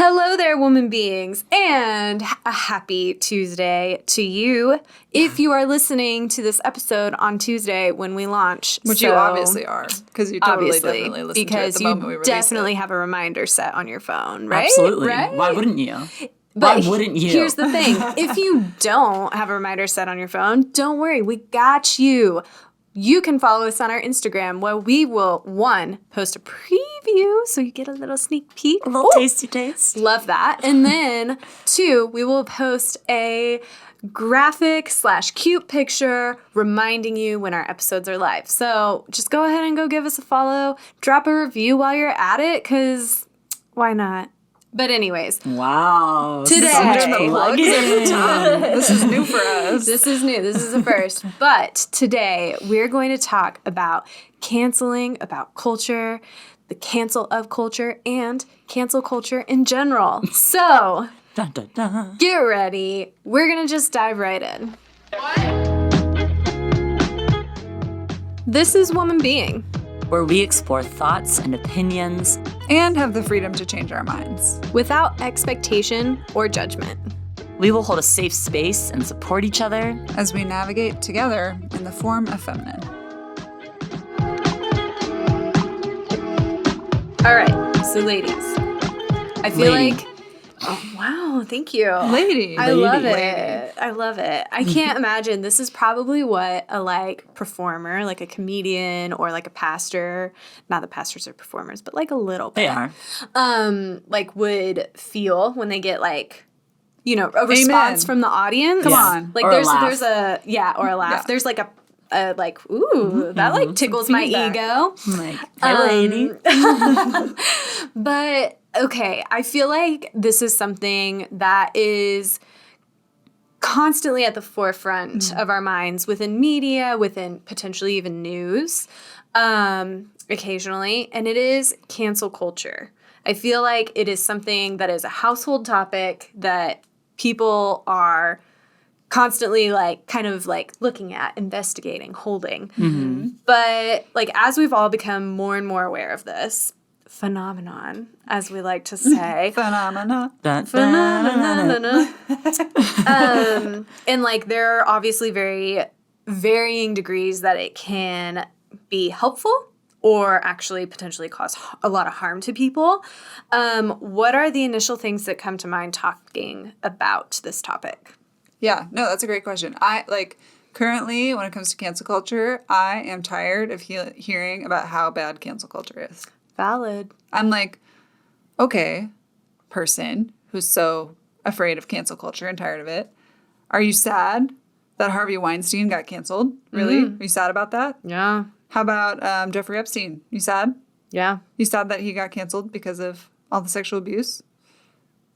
Hello there, woman beings, and a happy Tuesday to you. If you are listening to this episode on Tuesday when we launch. Which you obviously are, because you definitely listen to it at the moment we release it. Because you definitely have a reminder set on your phone, right? Absolutely. Right? Why wouldn't you? But Why wouldn't you? Here's the thing. If you don't have a reminder set on your phone, don't worry. We got you. You can follow us on our Instagram where we will, one, post a preview so you get a little sneak peek. A little tasty taste. Love that. And then, two, we will post a graphic / cute picture reminding you when our episodes are live. So just go ahead and go give us a follow. Drop a review while you're at it, because why not? But anyways. Wow. Today. So much plugging. This is new for us. This is new. This is a first. But today we're going to talk about canceling, about culture, the cancel of culture, and cancel culture in general. So, Dun, dun, dun. get ready. We're going to just dive right in. This is Woman Being. Where we explore thoughts and opinions. And have the freedom to change our minds. Without expectation or judgment. We will hold a safe space and support each other As we navigate together in the form of feminine. All right. So, ladies, I feel Lady. like... Oh, wow. Thank you. Lady. I love Lady. it. I love it. I can't imagine. This is probably what a performer, like a comedian or like a pastor, not that pastors are performers, but like a little bit. They are. Would feel when they get a response from the audience. Come Yeah. on. Like Or a there's laugh. there's a or a laugh. Yeah. There's like ooh, that tickles my feedback. ego. I'm like, hi, lady. But, okay, I feel like this is something that is constantly at the forefront of our minds within media, within potentially even news, occasionally, and it is cancel culture. I feel like it is something that is a household topic that people are constantly looking at, investigating, holding. Mm-hmm. But as we've all become more and more aware of this phenomenon, as we like to say, Phenomena. Dun, dun, dun, dun, dun. and there are obviously very varying degrees that it can be helpful or actually potentially cause a lot of harm to people. What are the initial things that come to mind talking about this topic? Yeah, no, that's a great question. Currently, when it comes to cancel culture, I am tired of hearing about how bad cancel culture is. Valid. I'm like, okay, person who's so afraid of cancel culture and tired of it, are you sad that Harvey Weinstein got canceled? Really? Are you sad about that? Yeah. How about Jeffrey Epstein? You sad? Yeah. You sad that he got canceled because of all the sexual abuse?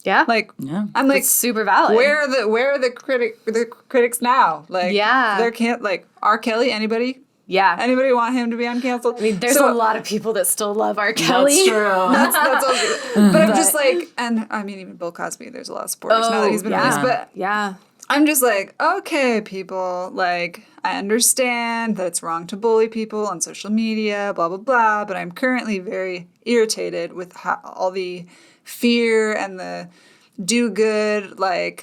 Yeah. Yeah. I'm like, It's super valid. where are the critics now? Yeah. There can't R. Kelly. Anybody Yeah. want him to be uncanceled? I mean, there's a lot of people that still love R. Kelly. That's true. That's all good. But I'm just and I mean, even Bill Cosby, there's a lot of supporters now that he's been released. But Yeah. I'm just okay, people, I understand that it's wrong to bully people on social media, blah, blah, blah, but I'm currently very irritated with all the fear and the do-good, I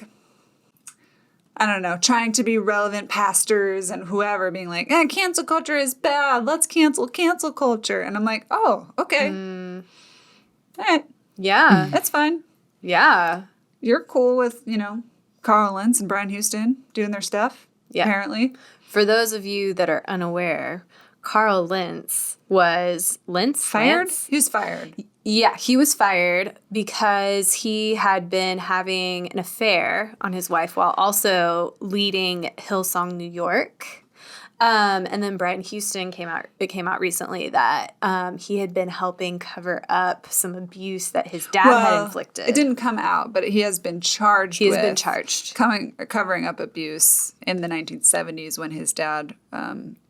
don't know, trying to be relevant pastors and whoever being cancel culture is bad, let's cancel culture. And I'm like, oh, okay. All right, Yeah. that's fine. Yeah. You're cool with, Carl Lentz and Brian Houston doing their stuff, apparently. For those of you that are unaware, Carl Lentz was Fired? Lentz? He was fired. Yeah, he was fired because he had been having an affair on his wife while also leading Hillsong New York. And then Brian Houston came out recently that he had been helping cover up some abuse that his dad had inflicted. It didn't come out, but he has been charged covering up abuse in the 1970s when his dad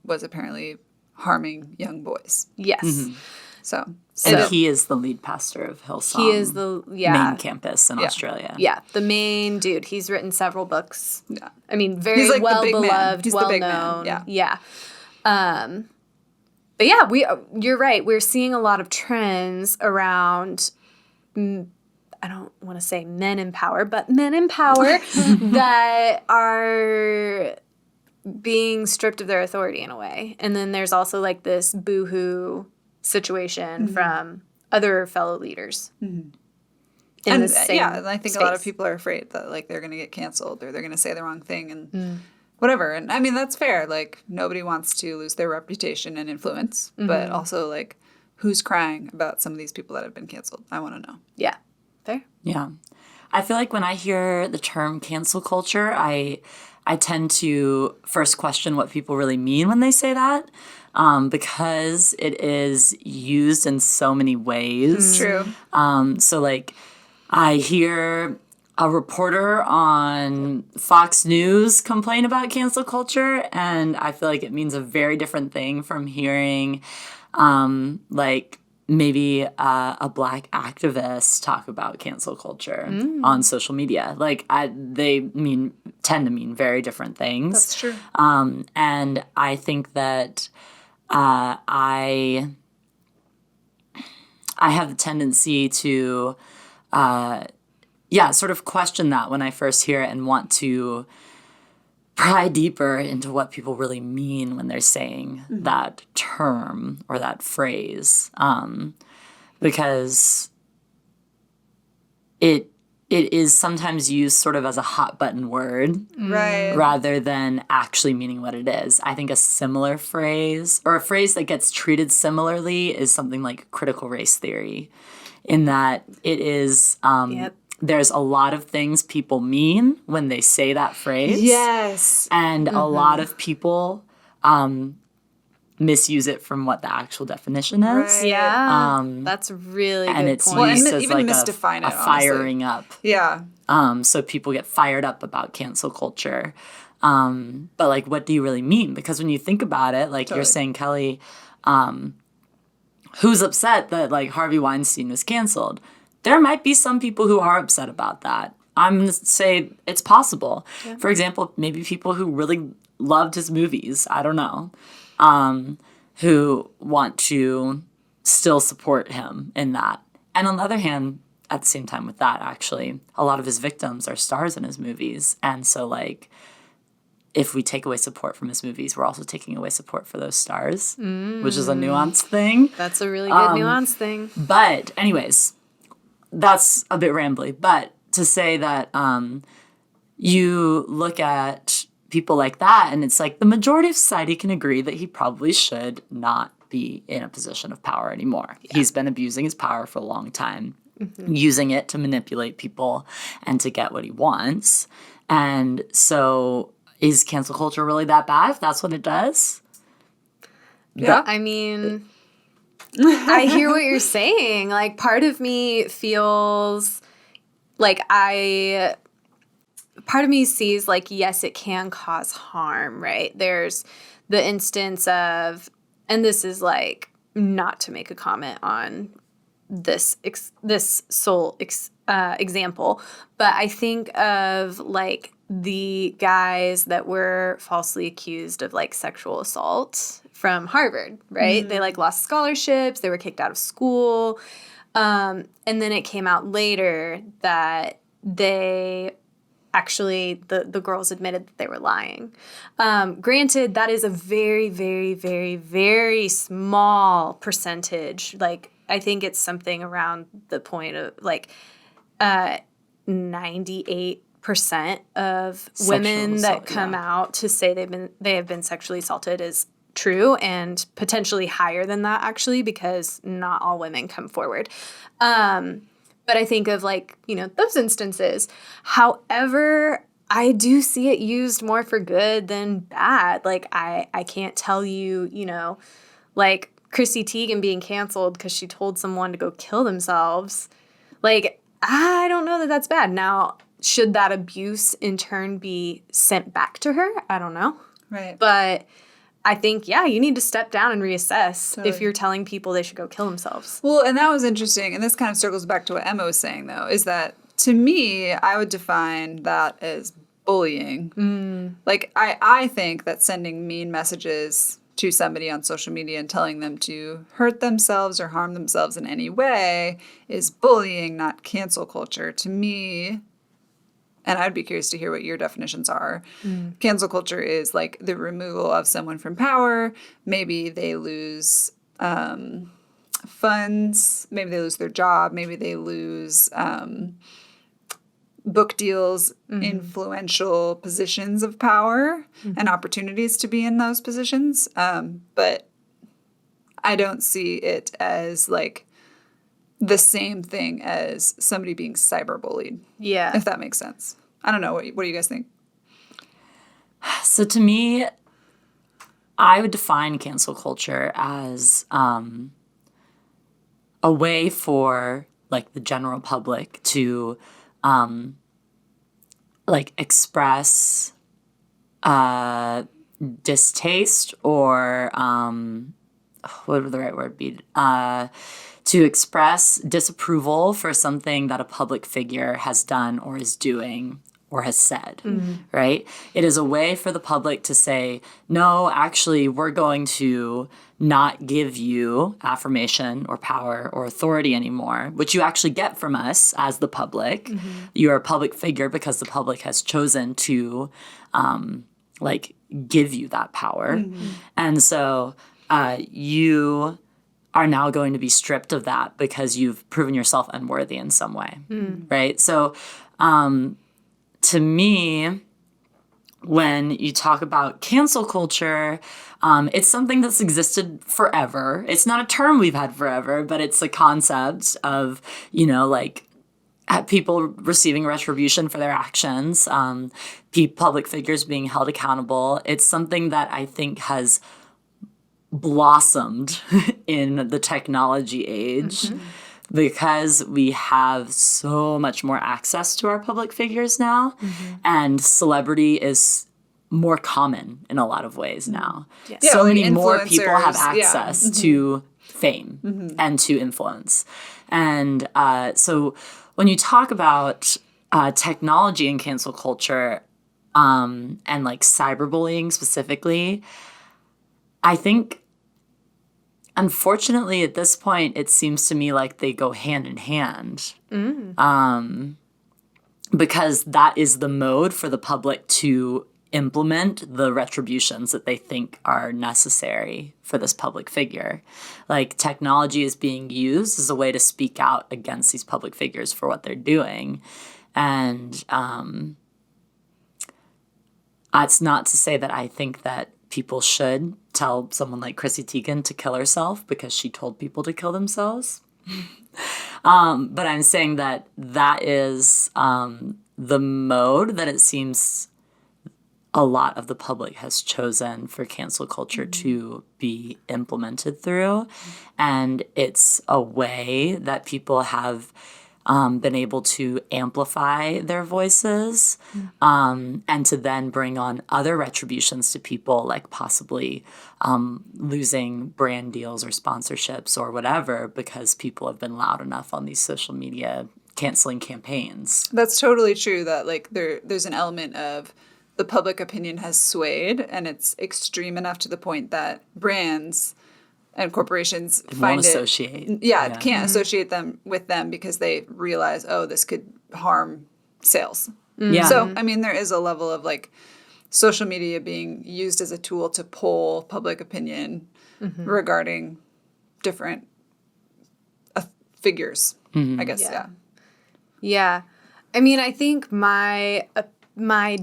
was apparently harming young boys. Yes. Mm-hmm. So And he is the lead pastor of Hillsong. He is the main campus in Australia. Yeah, the main dude. He's written several books. Yeah. I mean, very He's well the big man. beloved, He's well the big known. man. Yeah. But yeah, you're right. We're seeing a lot of trends around I don't want to say men in power, but men in power that are being stripped of their authority in a way. And then there's also like this boohoo situation from other fellow leaders. In And the same yeah, I think a lot of space. people are afraid that like they're going to get canceled or they're going to say the wrong thing and whatever. And I mean, that's fair. Like nobody wants to lose their reputation and influence, but also like who's crying about some of these people that have been canceled? I want to know. Yeah. Fair. Yeah. I feel like when I hear the term cancel culture, I tend to first question what people really mean when they say that, because it is used in so many ways. True. So, like, I hear a reporter on Fox News complain about cancel culture, and I feel like it means a very different thing from hearing, like, maybe a Black activist talk about cancel culture on social media. Like, they tend to mean very different things. That's true. And I think that I have the tendency to, sort of question that when I first hear it and want to pry deeper into what people really mean when they're saying that term or that phrase, because it is sometimes used sort of as a hot button word Right. rather than actually meaning what it is. I think a similar phrase or a phrase that gets treated similarly is something like critical race theory, in that it is there's a lot of things people mean when they say that phrase. Yes. And a lot of people misuse it from what the actual definition is. Right. Yeah. That's really And good it's point. Well, and used as even like mystifying it, a honestly. firing up. Yeah. So people get fired up about cancel culture. But like, what do you really mean? Because when you think about it, like you're saying, Kelly, who's upset that like Harvey Weinstein was canceled? There might be some people who are upset about that. I'm going to say it's possible. Yeah. For example, maybe people who really loved his movies, I don't know, who want to still support him in that. And on the other hand, at the same time with that, actually, a lot of his victims are stars in his movies. And so, like, if we take away support from his movies, we're also taking away support for those stars, which is a nuanced thing. That's a really good nuanced thing. But anyways, that's a bit rambly. But to say that you look at people like that, and it's like the majority of society can agree that he probably should not be in a position of power anymore. Yeah. He's been abusing his power for a long time, using it to manipulate people and to get what he wants. And so is cancel culture really that bad if that's what it does? Yeah. I mean, I hear what you're saying. Like, part of me feels like part of me sees like, yes, it can cause harm, right? There's the instance of, and this is like not to make a comment on this sole example, but I think of like the guys that were falsely accused of like sexual assault from Harvard, right? They like lost scholarships, they were kicked out of school. And then it came out later that they actually, the girls admitted that they were lying. Granted, that is a very, very, very, very small percentage. Like, I think it's something around the point of like 98% of women that come out to say they have been sexually assaulted is true, and potentially higher than that actually, because not all women come forward. But I think of like, those instances. However, I do see it used more for good than bad. Like I can't tell you, like Chrissy Teigen being canceled because she told someone to go kill themselves. Like, I don't know that that's bad. Now, should that abuse in turn be sent back to her? I don't know. Right. But I think, you need to step down and reassess if you're telling people they should go kill themselves. Well, and that was interesting. And this kind of circles back to what Emma was saying, though, is that to me, I would define that as bullying. Like, I think that sending mean messages to somebody on social media and telling them to hurt themselves or harm themselves in any way is bullying, not cancel culture. To me, and I'd be curious to hear what your definitions are. Cancel culture is like the removal of someone from power. Maybe they lose funds. Maybe they lose their job. Maybe they lose book deals, influential positions of power, and opportunities to be in those positions. But I don't see it as like the same thing as somebody being cyberbullied. Yeah. If that makes sense. I don't know. What do you guys think? So to me, I would define cancel culture as a way for like the general public to like express distaste or what would the right word be? To express disapproval for something that a public figure has done or is doing or has said, right? It is a way for the public to say, no, actually, we're going to not give you affirmation or power or authority anymore, which you actually get from us as the public. You're a public figure because the public has chosen to like give you that power. And so you are now going to be stripped of that because you've proven yourself unworthy in some way, right? So to me, when you talk about cancel culture, it's something that's existed forever. It's not a term we've had forever, but it's a concept of, you know, like people receiving retribution for their actions, public figures being held accountable. It's something that I think has blossomed in the technology age. Because we have so much more access to our public figures now, and celebrity is more common in a lot of ways now. Yeah, So like many more people have influencers, access to fame and to influence. And so when you talk about technology and cancel culture and like cyberbullying specifically, I think unfortunately, at this point, it seems to me like they go hand in hand. Because that is the mode for the public to implement the retributions that they think are necessary for this public figure. Like technology is being used as a way to speak out against these public figures for what they're doing. And it's not to say that I think that people should tell someone like Chrissy Teigen to kill herself because she told people to kill themselves. But I'm saying that that is the mode that it seems a lot of the public has chosen for cancel culture to be implemented through. And it's a way that people have been able to amplify their voices and to then bring on other retributions to people, like possibly losing brand deals or sponsorships or whatever, because people have been loud enough on these social media canceling campaigns. That's totally true that like there's an element of the public opinion has swayed and it's extreme enough to the point that brands and corporations find associate. Can't associate them with them because they realize, oh, this could harm sales. Yeah. So, I mean, there is a level of like social media being used as a tool to poll public opinion regarding different figures, I guess. Yeah. I mean, I think my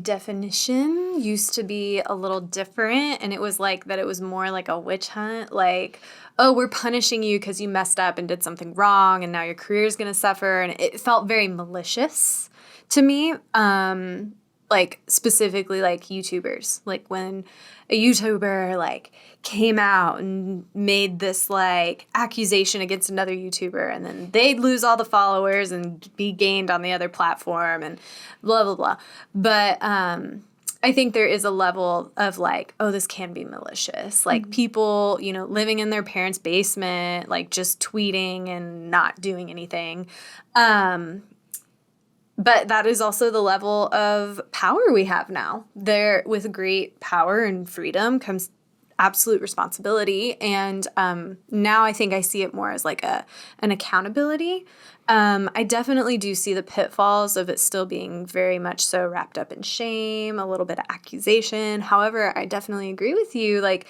definition used to be a little different, and it was like that it was more like a witch hunt, like, oh, we're punishing you because you messed up and did something wrong and now your career is going to suffer. And it felt very malicious to me, like specifically like YouTubers, like when a YouTuber like came out and made this like accusation against another YouTuber, and then they'd lose all the followers and be gained on the other platform and blah, blah, blah. But I think there is a level of like, oh, this can be malicious. Like people, you know, living in their parents' basement, like just tweeting and not doing anything. But that is also the level of power we have now. There, with great power and freedom comes absolute responsibility. And now I think I see it more as like an accountability. I definitely do see the pitfalls of it still being very much so wrapped up in shame, a little bit of accusation. However, I definitely agree with you. Like,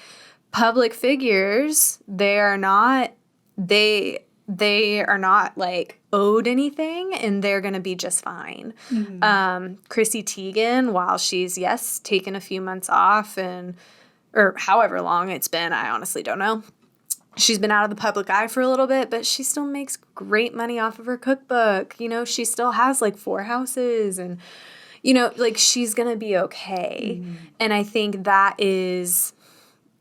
public figures, they are not like owed anything, and they're going to be just fine. Chrissy Teigen, while she's, yes, taken a few months off or however long it's been, I honestly don't know. She's been out of the public eye for a little bit, but she still makes great money off of her cookbook. You know, she still has like 4 houses, and, you know, like, she's going to be okay. And I think that is,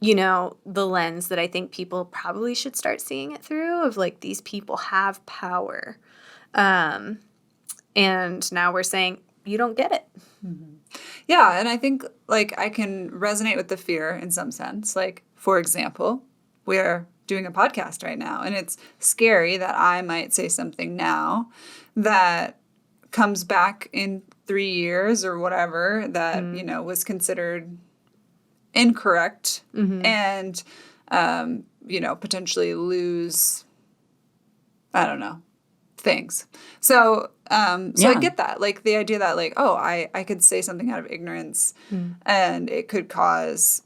you know, the lens that I think people probably should start seeing it through, of like, these people have power. And now we're saying, you don't get it. Yeah, and I think, like, I can resonate with the fear in some sense. Like, for example, we're doing a podcast right now, and it's scary that I might say something now that comes back in 3 years or whatever that, you know, was considered incorrect and, you know, potentially lose, I don't know, things. So I get that. Like, the idea that, like, oh, I could say something out of ignorance and it could cause,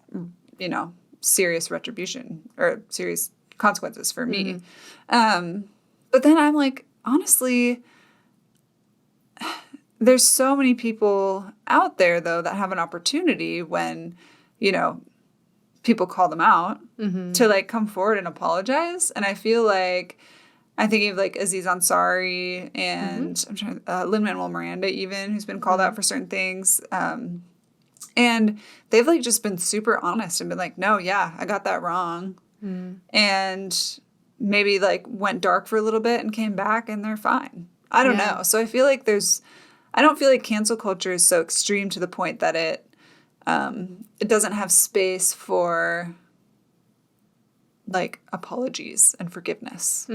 you know, serious retribution or serious consequences for me. But then I'm like, honestly, there's so many people out there, though, that have an opportunity when, you know, people call them out to, like, come forward and apologize. And I feel like I'm thinking of, like, Aziz Ansari and I'm trying Lin-Manuel Miranda, even, who's been called out for certain things. And they've, like, just been super honest and been like, no, yeah, I got that wrong. And maybe, like, went dark for a little bit and came back and they're fine. I don't know. So I feel like I don't feel like cancel culture is so extreme to the point that it doesn't have space for, like, apologies and forgiveness.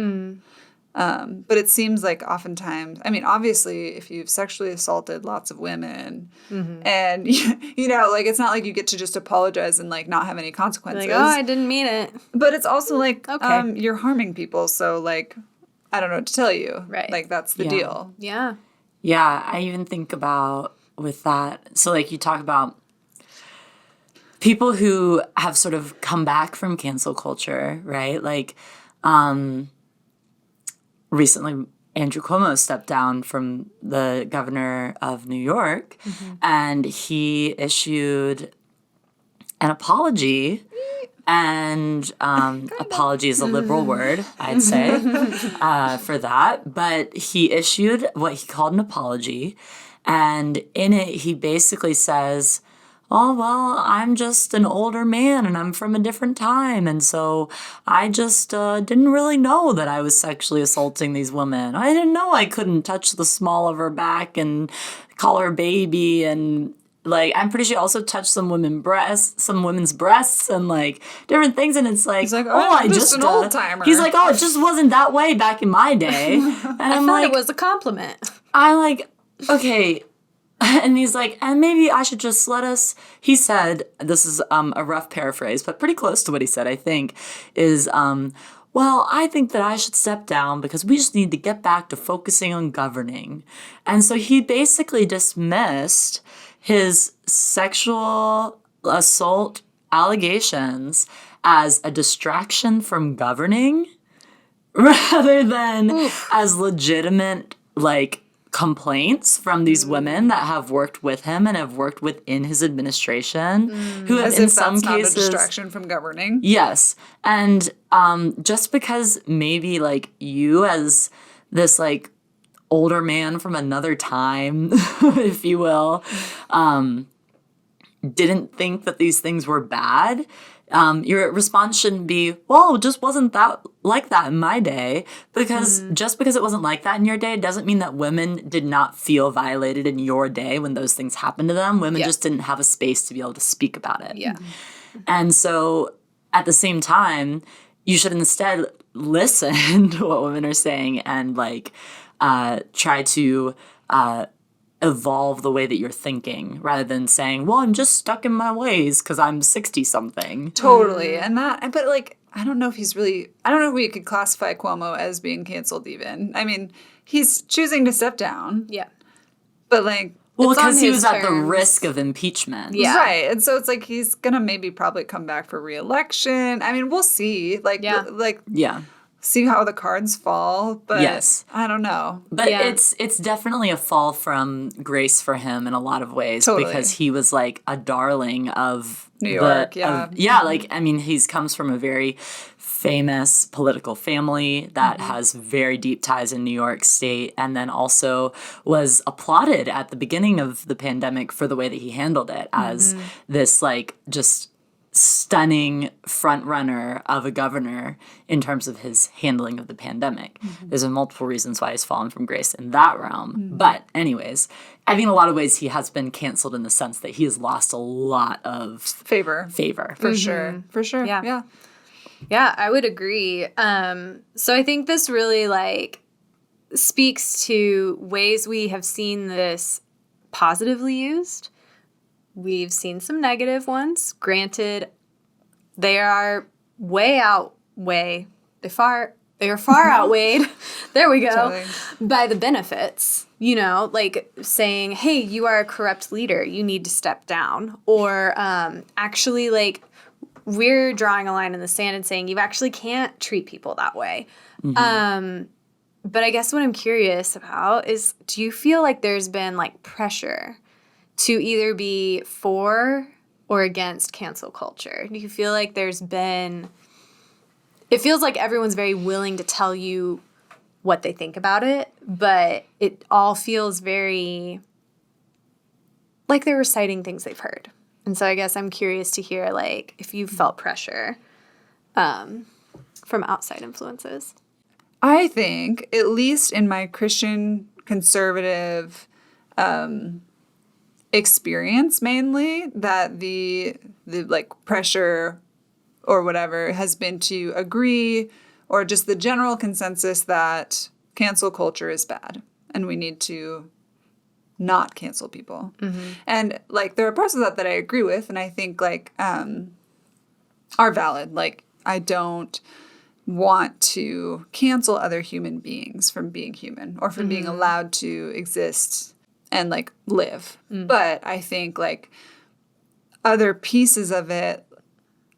But it seems like oftentimes, I mean, obviously, if you've sexually assaulted lots of women and, you know, like, it's not like you get to just apologize and, like, not have any consequences. Like, oh, I didn't mean it. But it's also like, Okay. you're harming people. So, like, I don't know what to tell you. Right. Like, that's the deal. Yeah. Yeah, I even think about with that. So, like, you talk about people who have sort of come back from cancel culture, right? Like, recently, Andrew Cuomo stepped down from the governor of New York, and he issued an apology. And apology is a liberal word, I'd say, for that. But he issued what he called an apology. And in it, he basically says, oh, well, I'm just an older man and I'm from a different time. And so I just didn't really know that I was sexually assaulting these women. I didn't know I couldn't touch the small of her back and call her baby. And, like, I'm pretty sure he also touched some women's breasts and, like, different things. And it's like, He's like, oh, I'm just an old timer. He's like, oh, it just wasn't that way back in my day. And I thought it was a compliment. I'm like, okay. And he's like, and maybe I should just he said, this is a rough paraphrase, but pretty close to what he said, I think, is, well, I think that I should step down because we just need to get back to focusing on governing. And so he basically dismissed his sexual assault allegations as a distraction from governing rather than as legitimate, like, complaints from these women that have worked with him and have worked within his administration, who have, As in if some that's cases, not a distraction from governing. Yes, and just because maybe, like, you as this, like, older man from another time, if you will, didn't think that these things were bad. Your response shouldn't be, well, it just wasn't that like that in my day, because just because it wasn't like that in your day doesn't mean that women did not feel violated in your day when those things happened to them. Women just didn't have a space to be able to speak about it. Yeah. And so at the same time, you should instead listen to what women are saying and, like, try to evolve the way that you're thinking rather than saying, well, I'm just stuck in my ways because I'm 60 something. Totally. And that, but like, I don't know if we could classify Cuomo as being canceled even. I mean, he's choosing to step down. Yeah. But like, Well, It's on because he his was at the terms. risk of impeachment. Yeah. right. And so it's like, he's going to maybe probably come back for re-election. I mean, we'll see. Like, Yeah. Yeah. see how the cards fall. But Yes. I don't know. But Yeah. it's definitely a fall from grace for him in a lot of ways Totally. because he was like a darling of New York, yeah. yeah, like I mean, he's comes from a very famous political family that has very deep ties in New York State, and then also was applauded at the beginning of the pandemic for the way that he handled it as this like just stunning front runner of a governor in terms of his handling of the pandemic. There's multiple reasons why he's fallen from grace in that realm. But anyways, I think in a lot of ways he has been canceled in the sense that he has lost a lot of Favor. For sure. For sure. Yeah. Yeah. Yeah, I would agree. So I think this really like speaks to ways we have seen this positively used. We've seen some negative ones. Granted, they are they are far outweighed. There we go. Totally. By the benefits. You know, like saying, "Hey, you are a corrupt leader. You need to step down." Or actually like we're drawing a line in the sand and saying you actually can't treat people that way. But I guess what I'm curious about is, do you feel like there's been like pressure to either be for or against cancel culture? Do you feel like there's been, it feels like everyone's very willing to tell you what they think about it, but it all feels very like they're reciting things they've heard. And so I guess I'm curious to hear, like, if you felt pressure from outside influences. I think, at least in my Christian conservative experience mainly, that the like pressure or whatever has been to agree, or just the general consensus that cancel culture is bad and we need to not cancel people. And like there are parts of that I agree with and I think like are valid. Like I don't want to cancel other human beings from being human or from being allowed to exist and like live. But I think like other pieces of it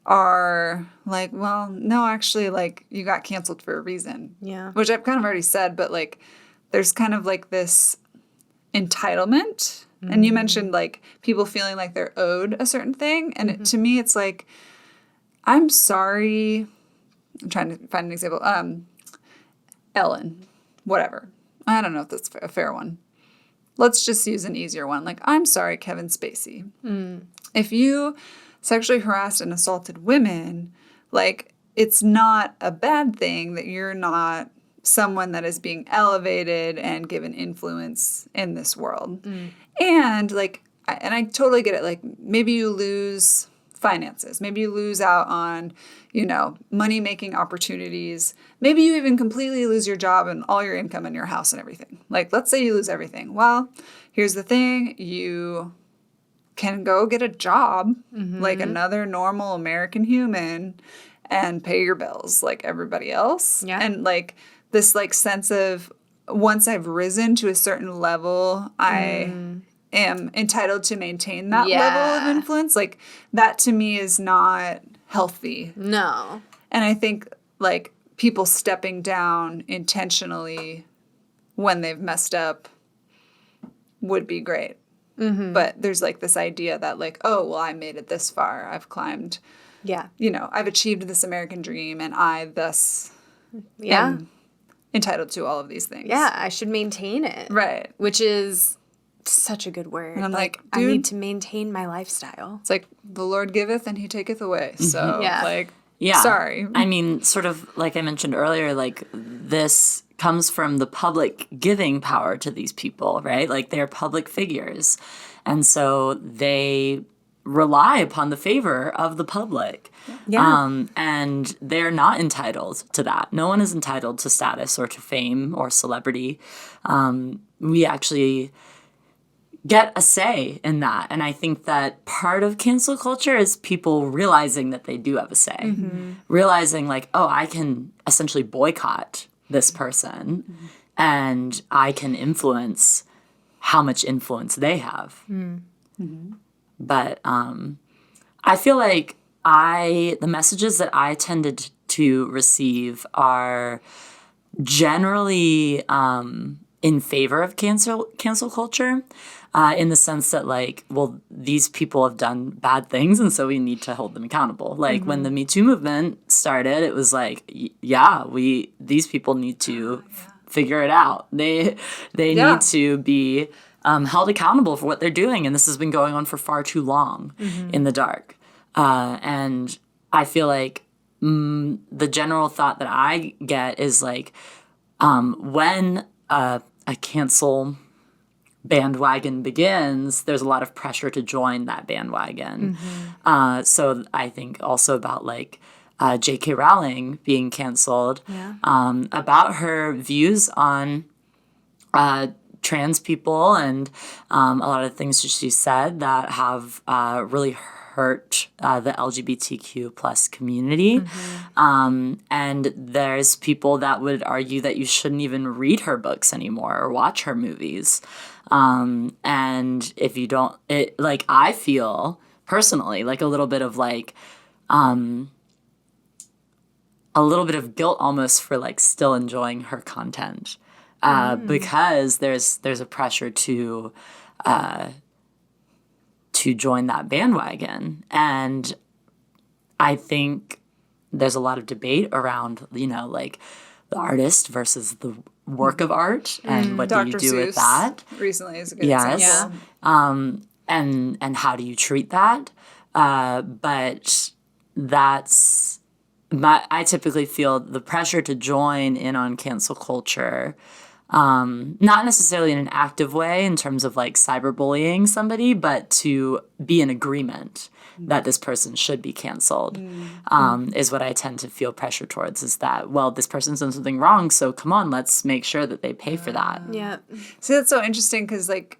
are like, well, no, actually, like you got canceled for a reason. Yeah. Which I've kind of already said, but like there's kind of like this entitlement. And you mentioned like people feeling like they're owed a certain thing. And it, to me, it's like, I'm sorry. I'm trying to find an example. Ellen, whatever. I don't know if that's a fair one. Let's just use an easier one. Like, I'm sorry, Kevin Spacey. If you sexually harassed and assaulted women, like, it's not a bad thing that you're not someone that is being elevated and given influence in this world. And, like, I totally get it. Like, maybe you lose finances. Maybe you lose out on, you know, money-making opportunities. Maybe you even completely lose your job and all your income and your house and everything. Like, let's say you lose everything. Well, here's the thing. You can go get a job like another normal American human and pay your bills like everybody else. Yeah. And, like, this, like, sense of once I've risen to a certain level, I am entitled to maintain that level of influence. Like, that to me is not healthy. No. And I think, like, people stepping down intentionally when they've messed up would be great. But there's, like, this idea that, like, oh, well, I made it this far. I've climbed, Yeah. you know, I've achieved this American dream, and I thus Yeah. am entitled to all of these things. Yeah, I should maintain it. Right. Which is such a good word. And I'm like, I need dude- to maintain my lifestyle. It's like the Lord giveth and he taketh away. So, Yeah. like, Yeah. sorry. I mean, sort of like I mentioned earlier, like this comes from the public giving power to these people, right? Like they're public figures. And so they rely upon the favor of the public. Yeah. And they're not entitled to that. No one is entitled to status or to fame or celebrity. We actually get a say in that. And I think that part of cancel culture is people realizing that they do have a say. Realizing like, oh, I can essentially boycott this person and I can influence how much influence they have. But I feel like the messages that I tended to receive are generally in favor of cancel culture, in the sense that like, well, these people have done bad things, and so we need to hold them accountable. Like when the Me Too movement started, it was like, these people need to figure it out. They need to be held accountable for what they're doing, and this has been going on for far too long in the dark. And I feel like the general thought that I get is like, when a cancel bandwagon begins, there's a lot of pressure to join that bandwagon. So I think also about like J.K. Rowling being canceled, about her views on trans people and a lot of things that she said that have really hurt the LGBTQ plus community. And there's people that would argue that you shouldn't even read her books anymore or watch her movies. And if you don't, I feel personally like a little bit of like, a little bit of guilt almost for like still enjoying her content. Because there's a pressure to join that bandwagon. And I think there's a lot of debate around, like the artist versus the work of art and what Dr. do you do Seuss with that? recently is a good Yes. example. And how do you treat that? But I typically feel the pressure to join in on cancel culture, not necessarily in an active way in terms of like cyberbullying somebody, but to be in agreement that this person should be canceled, is what I tend to feel pressure towards, is that, well, this person's done something wrong, so come on, let's make sure that they pay for that. Yeah. See, that's so interesting because, like,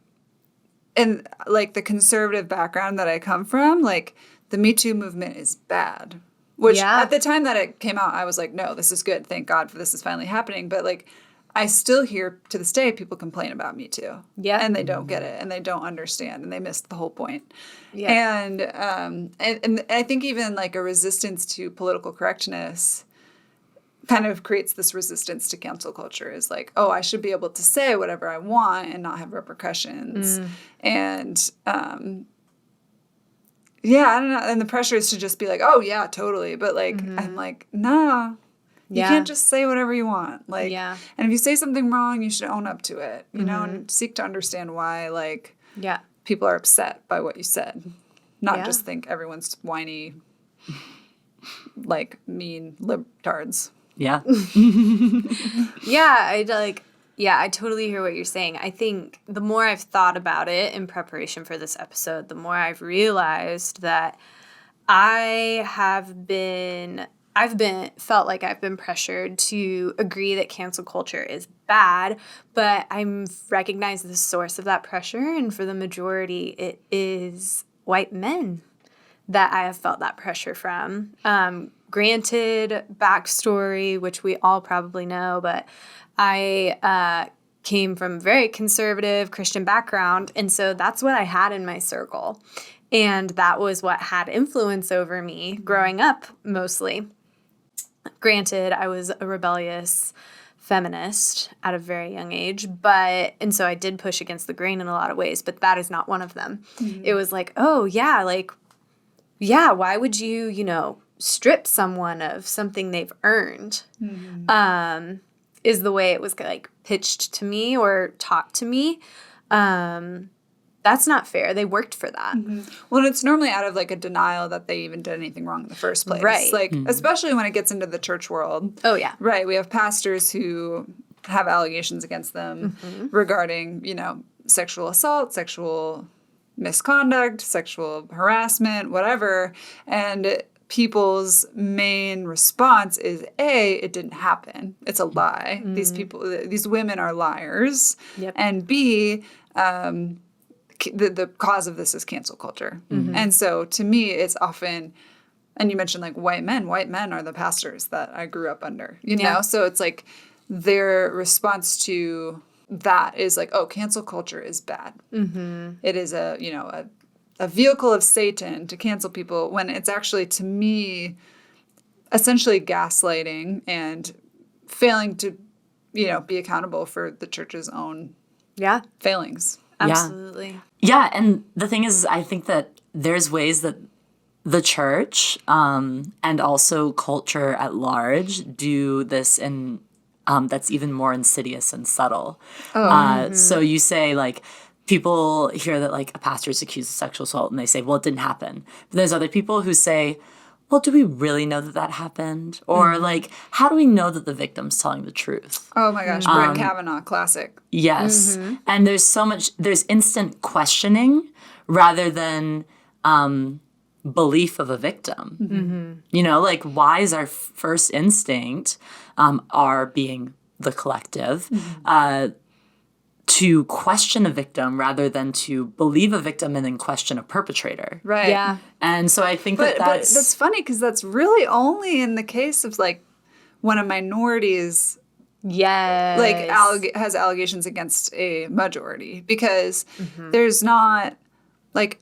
in like the conservative background that I come from, like the Me Too movement is bad. Which at the time that it came out, I was like, no, this is good. Thank God for this is finally happening. But like, I still hear to this day people complain about Me Too. Yeah. And they don't get it and they don't understand and they missed the whole point. Yeah. And I think even like a resistance to political correctness kind of creates this resistance to cancel culture, is like, oh, I should be able to say whatever I want and not have repercussions. And yeah, I don't know. And the pressure is to just be like, oh yeah, totally. But like, I'm like, nah, you can't just say whatever you want. Like, and if you say something wrong, you should own up to it, you know, and seek to understand why, like, people are upset by what you said. Not just think everyone's whiny, like, mean libtards. Yeah. I totally hear what you're saying. I think the more I've thought about it in preparation for this episode, the more I've realized that I've felt like I've been pressured to agree that cancel culture is bad, but I'm recognized the source of that pressure, and for the majority, it is white men that I have felt that pressure from. Granted, backstory, which we all probably know, but I came from a very conservative Christian background, and so that's what I had in my circle. And that was what had influence over me growing up, mostly. Granted, I was a rebellious feminist at a very young age, and so I did push against the grain in a lot of ways, but that is not one of them. It was like, oh, yeah, why would you, strip someone of something they've earned, is the way it was like pitched to me or taught to me. That's not fair. They worked for that. Well, it's normally out of like a denial that they even did anything wrong in the first place. Right. Like, especially when it gets into the church world. Oh, yeah. Right. We have pastors who have allegations against them regarding, sexual assault, sexual misconduct, sexual harassment, whatever. And people's main response is, A, it didn't happen. It's a lie. These women are liars. Yep. And B, the cause of this is cancel culture. And so to me, it's often, and you mentioned like white men are the pastors that I grew up under, you know? So it's like their response to that is like, oh, cancel culture is bad. It is a vehicle of Satan to cancel people, when it's actually, to me, essentially gaslighting and failing to, be accountable for the church's own failings. Absolutely. Yeah, and the thing is, I think that there's ways that the church and also culture at large do this in that's even more insidious and subtle. So you say, like, people hear that, like, a pastor is accused of sexual assault, and they say, well, it didn't happen. But there's other people who say, well, do we really know that that happened? Or, like, how do we know that the victim's telling the truth? Oh, my gosh. Brett Kavanaugh, classic. Yes. And there's instant questioning rather than belief of a victim. Like, why is our first instinct, our being the collective, to question a victim rather than to believe a victim and then question a perpetrator? Right. Yeah. And so I think But that's... that's funny, because that's really only in the case of, like, when a minority is, Yes. like, has allegations against a majority. Because there's not, like...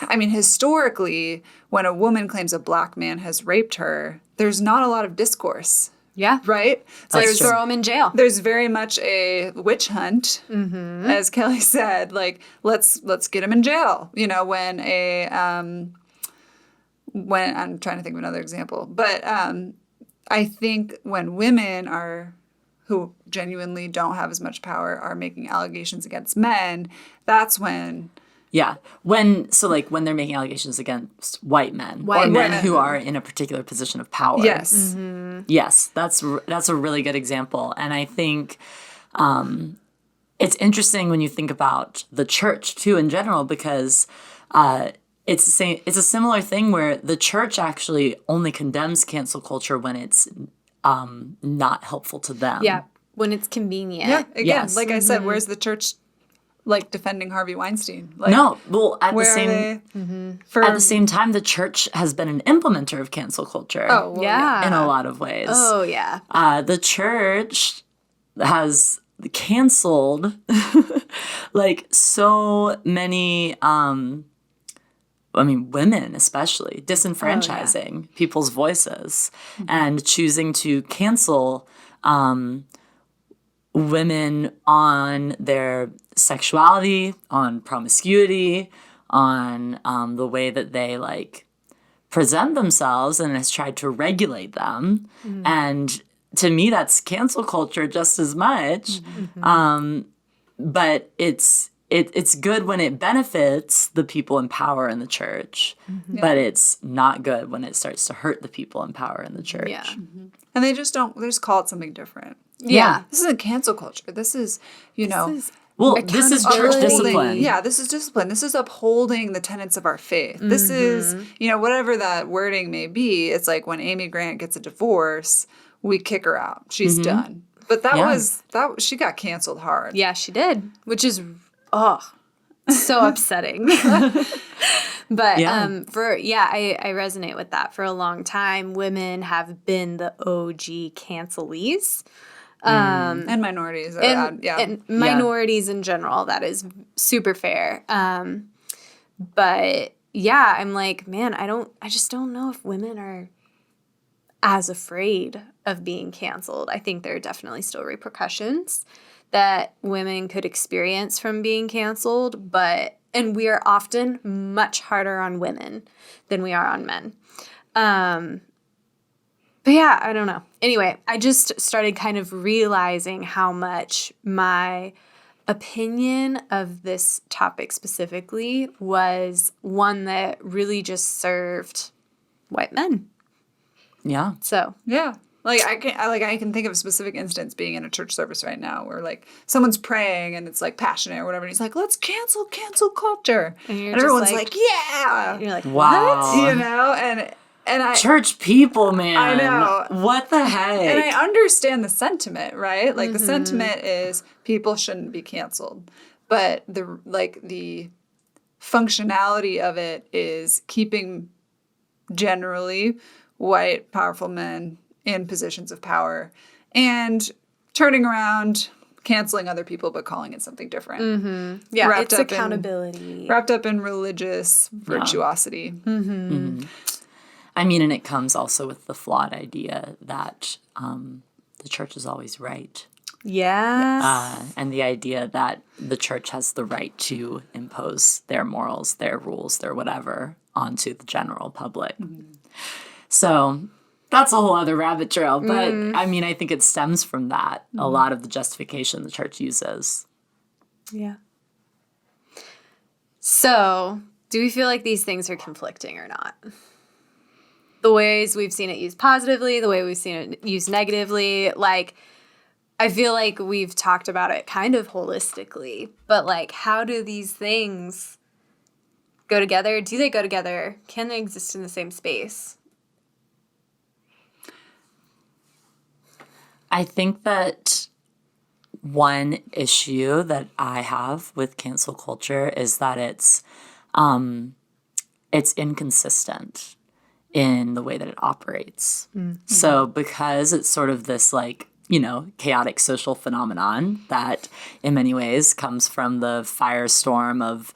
I mean, historically, when a woman claims a black man has raped her, there's not a lot of discourse, Yeah. right? So That's true. Throw him in jail. there's very much a witch hunt, as Kelly said. Like, let's get him in jail. When I'm trying to think of another example, but I think when women who genuinely don't have as much power are making allegations against men, that's when. Yeah. When they're making allegations against white men or men who are in a particular position of power. Yes. Yes, that's a really good example. And I think it's interesting when you think about the church, too, in general, because it's a similar thing where the church actually only condemns cancel culture when it's not helpful to them. Yeah. When it's convenient. Yeah. Again, Yes. like I said, where's the church, like, defending Harvey Weinstein? Like, No, well, at where the are same they? at the same time, the church has been an implementer of cancel culture. Oh, well, Yeah. In a lot of ways. Oh, yeah. The church has canceled like so many women especially, disenfranchising people's voices and choosing to cancel women on their sexuality, on promiscuity, on the way that they, like, present themselves, and has tried to regulate them. And to me, that's cancel culture just as much. But it's good when it benefits the people in power in the church, but it's not good when it starts to hurt the people in power in the church. Yeah. And they just call it something different. Yeah. This isn't cancel culture. This is, This This is church discipline. Yeah, this is discipline. This is upholding the tenets of our faith. This is, whatever that wording may be. It's like when Amy Grant gets a divorce, we kick her out. She's done. But she got canceled hard. Yeah, she did, which is so upsetting. But I resonate with that. For a long time, women have been the OG cancelees. And minorities. And minorities in general. That is super fair. But yeah, I'm like, man, I just don't know if women are as afraid of being canceled. I think there are definitely still repercussions that women could experience from being canceled, and we are often much harder on women than we are on men. But yeah, I don't know. Anyway, I just started kind of realizing how much my opinion of this topic specifically was one that really just served white men. Yeah. So Yeah. I can think of a specific instance being in a church service right now where, like, someone's praying and it's, like, passionate or whatever, and he's like, let's cancel culture. And everyone's like, yeah. You're like, Wow. what? And church people, man. I know. What the heck? And I understand the sentiment, right? Like, the sentiment is people shouldn't be canceled. but the functionality of it is keeping generally white, powerful men in positions of power and turning around, canceling other people, but calling it something different. Mm-hmm. Yeah, Wrapped it's up accountability. wrapped up in religious virtuosity. Mm-hmm. I mean, and it comes also with the flawed idea that the church is always right. Yeah. And the idea that the church has the right to impose their morals, their rules, their whatever onto the general public. So that's a whole other rabbit trail. But I mean, I think it stems from that, a lot of the justification the church uses. Yeah. So, do we feel like these things are conflicting or not? The ways we've seen it used positively, the way we've seen it used negatively, like, I feel like we've talked about it kind of holistically, but like, how do these things go together? Do they go together? Can they exist in the same space? I think that one issue that I have with cancel culture is that it's inconsistent in the way that it operates. So because it's sort of this like, chaotic social phenomenon that in many ways comes from the firestorm of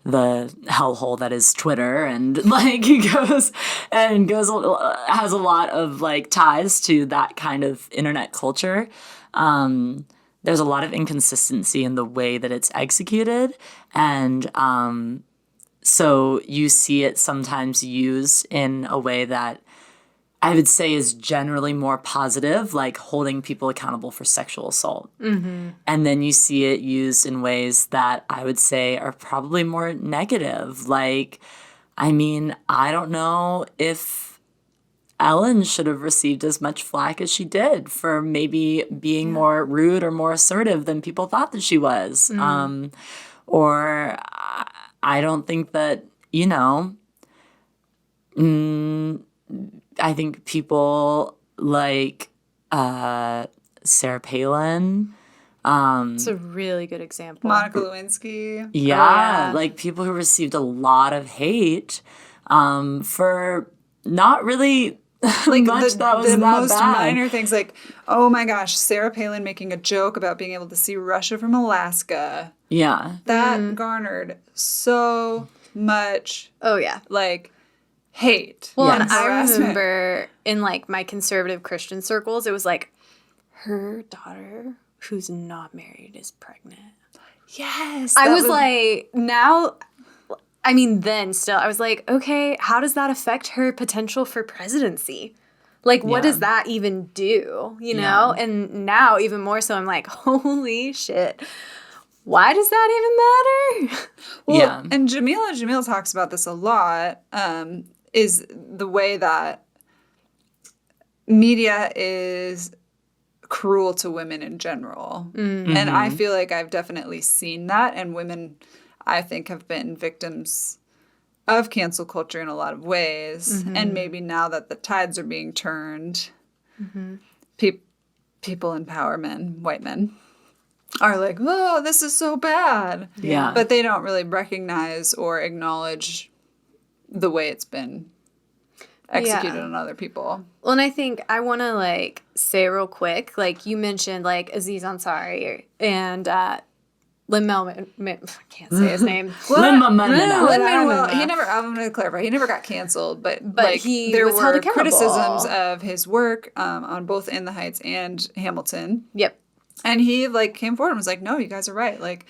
the hellhole that is Twitter, and like has a lot of like ties to that kind of internet culture. There's a lot of inconsistency in the way that it's executed, and so you see it sometimes used in a way that I would say is generally more positive, like holding people accountable for sexual assault. And then you see it used in ways that I would say are probably more negative. Like, I mean, I don't know if Ellen should have received as much flack as she did for maybe being more rude or more assertive than people thought that she was. Or I don't think that, I think people like Sarah Palin. It's a really good example. Monica Lewinsky. Yeah, like people who received a lot of hate for not really Like much that was the that most bad. minor things, like, oh my gosh, Sarah Palin making a joke about being able to see Russia from Alaska. Yeah. That garnered so much, Oh, yeah. like, hate. Well, and and I harassment. remember in like my conservative Christian circles, it was like her daughter who's not married is pregnant. Yes. I was like, now, I mean, then still, I was like, okay, how does that affect her potential for presidency? Like, what does that even do? Yeah. Mm-hmm. And now, even more so, I'm like, holy shit. Why does that even matter? Well, and Jamila talks about this a lot, is the way that media is cruel to women in general. And I feel like I've definitely seen that, and women, I think, have been victims of cancel culture in a lot of ways. And maybe now that the tides are being turned, people in power, men, white men, are like, oh, this is so bad. Yeah. But they don't really recognize or acknowledge the way it's been executed on other people. Well, and I think I want to, like, say real quick, like, you mentioned, like, Aziz Ansari and Lin-Manuel, I can't say his name. Lin-Manuel, he never, I'm going to clarify, he never got canceled, but like, he there was held were accountable. criticisms of his work on both In the Heights and Hamilton. Yep. And he, like, came forward and was like, no, you guys are right. Like,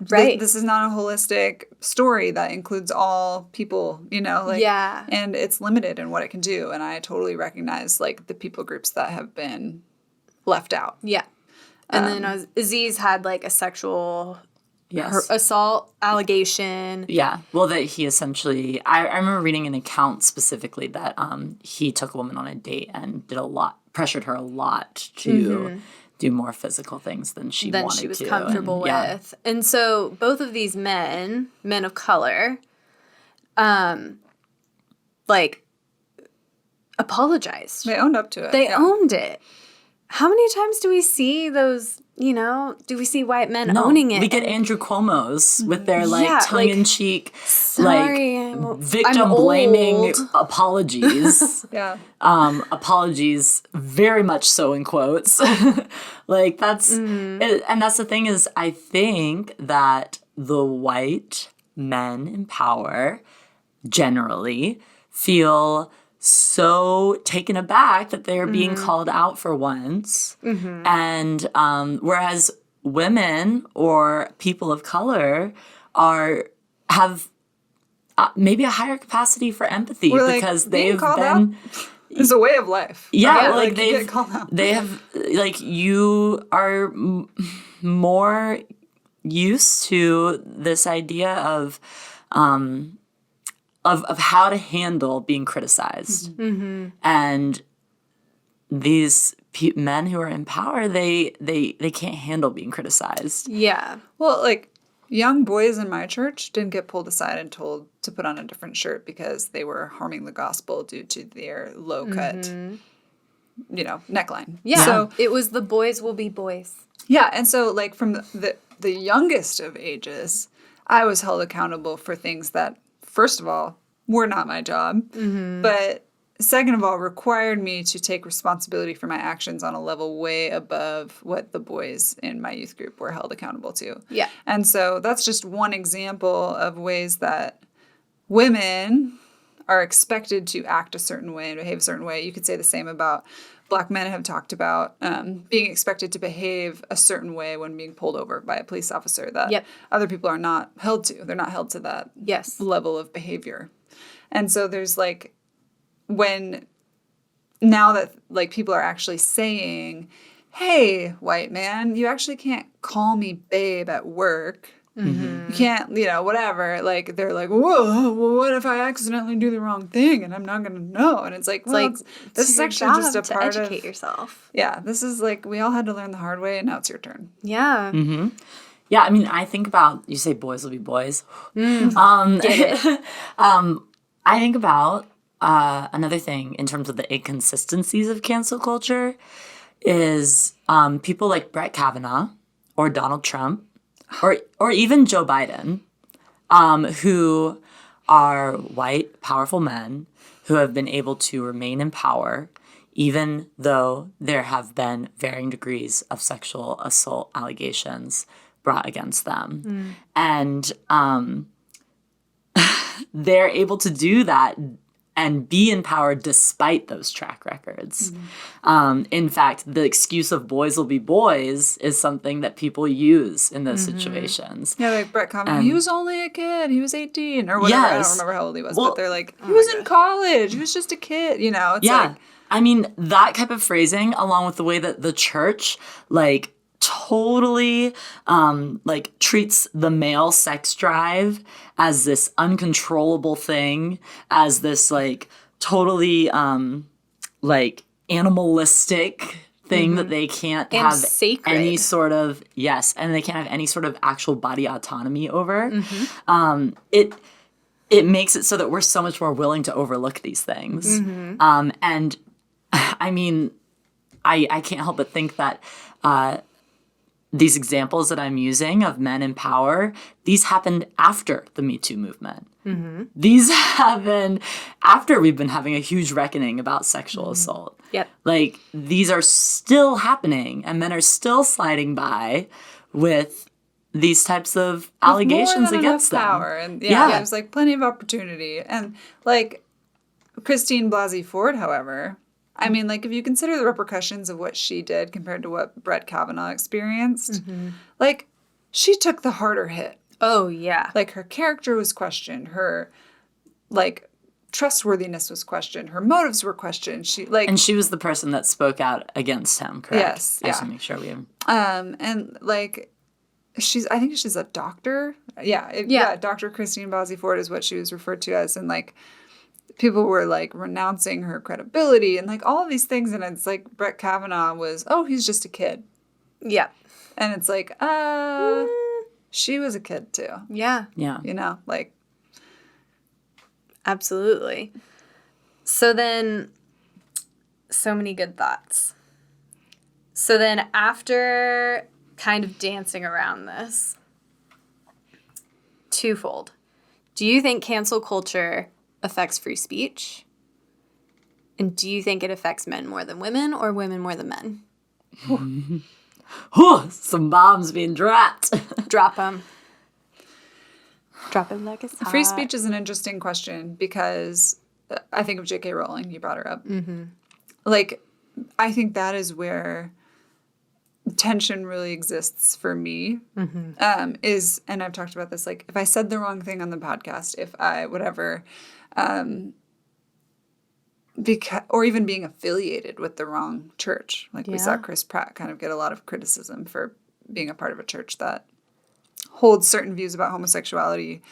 Right. this is not a holistic story that includes all people, like, Yeah. and it's limited in what it can do. And I totally recognize, like, the people groups that have been left out. Yeah. And then Aziz had, like, a sexual Yes. assault allegation. Yeah. Well, that he essentially, I remember reading an account specifically that he took a woman on a date and pressured her a lot to do more physical things than she wanted to. Than she was comfortable with. And so both of these men of color, like, apologized. They owned up to it. They owned it. how many times do we see those, do we see white men owning it? We get Andrew Cuomo's with their Yeah, tongue-in-cheek, sorry, I'm victim-blaming old. apologies. Yeah. Apologies, very much so in quotes. That's it, and that's the thing is, I think that the white men in power generally feel so taken aback that they're being called out for once. And whereas women or people of color have maybe a higher capacity for empathy because being they've called been out is a way of life. yeah, right? like you they've get called out. they have you are more used to this idea of how to handle being criticized. And these men who are in power, they can't handle being criticized. Yeah. Well, young boys in my church didn't get pulled aside and told to put on a different shirt because they were harming the gospel due to their low cut, neckline. Yeah. So it was the boys will be boys. yeah, and so from the youngest of ages, I was held accountable for things that, first of all, were not my job, but second of all, required me to take responsibility for my actions on a level way above what the boys in my youth group were held accountable to. Yeah. And so that's just one example of ways that women are expected to act a certain way and behave a certain way. You could say the same about Black men have talked about being expected to behave a certain way when being pulled over by a police officer that other people are not held to. They're not held to that level of behavior. And so there's when now that people are actually saying, hey, white man, you actually can't call me babe at work. You can't, whatever. They're like, whoa, well, what if I accidentally do the wrong thing and I'm not going to know? And it's this is actually just a part of educate yourself. Yeah, this is we all had to learn the hard way and now it's your turn. Yeah. Yeah, I mean, I think about, you say boys will be boys. Get it. I think about another thing in terms of the inconsistencies of cancel culture is people like Brett Kavanaugh or Donald Trump or even Joe Biden, who are white, powerful men who have been able to remain in power even though there have been varying degrees of sexual assault allegations brought against them. And they're able to do that and be in power despite those track records. In fact, the excuse of boys will be boys is something that people use in those situations. Yeah, Brett Kavanaugh, he was only a kid. He was 18 or whatever. I don't remember how old he was, but they're he was in college. He was just a kid, It's I mean, that type of phrasing, along with the way that the church, totally treats the male sex drive as this uncontrollable thing, as this totally animalistic thing that they can't and have sacred. any sort of and they can't have any sort of actual body autonomy over. It makes it so that we're so much more willing to overlook these things. And I mean, I can't help but think that these examples that I'm using of men in power, these happened after the Me Too movement. These happened after we've been having a huge reckoning about sexual assault. Yep. These are still happening, and men are still sliding by with these types of allegations against them. Power. And there's plenty of opportunity. And Christine Blasey Ford, however, I mean, if you consider the repercussions of what she did compared to what Brett Kavanaugh experienced, she took the harder hit. Oh, yeah. Her character was questioned. Her, trustworthiness was questioned. Her motives were questioned. And she was the person that spoke out against him, correct? Yes. Just to make sure we have... And, I think she's a doctor. Yeah, Dr. Christine Blasey Ford is what she was referred to as. And, people were renouncing her credibility and all of these things, and it's Brett Kavanaugh was, he's just a kid. Yeah. And it's she was a kid too. Yeah. Absolutely. So then, so many good thoughts. So then after kind of dancing around this, twofold. Do you think cancel culture affects free speech? And do you think it affects men more than women or women more than men? Some bombs being dropped. Drop them. Drop it like it's hot. Free speech is an interesting question because I think of J.K. Rowling. You brought her up. Mm-hmm. Like, I think that is where tension really exists for me. Mm-hmm. And I've talked about this, like, if I said the wrong thing on the podcast, if I, whatever, or even being affiliated with the wrong church. Like we saw Chris Pratt kind of get a lot of criticism for being a part of a church that holds certain views about homosexuality.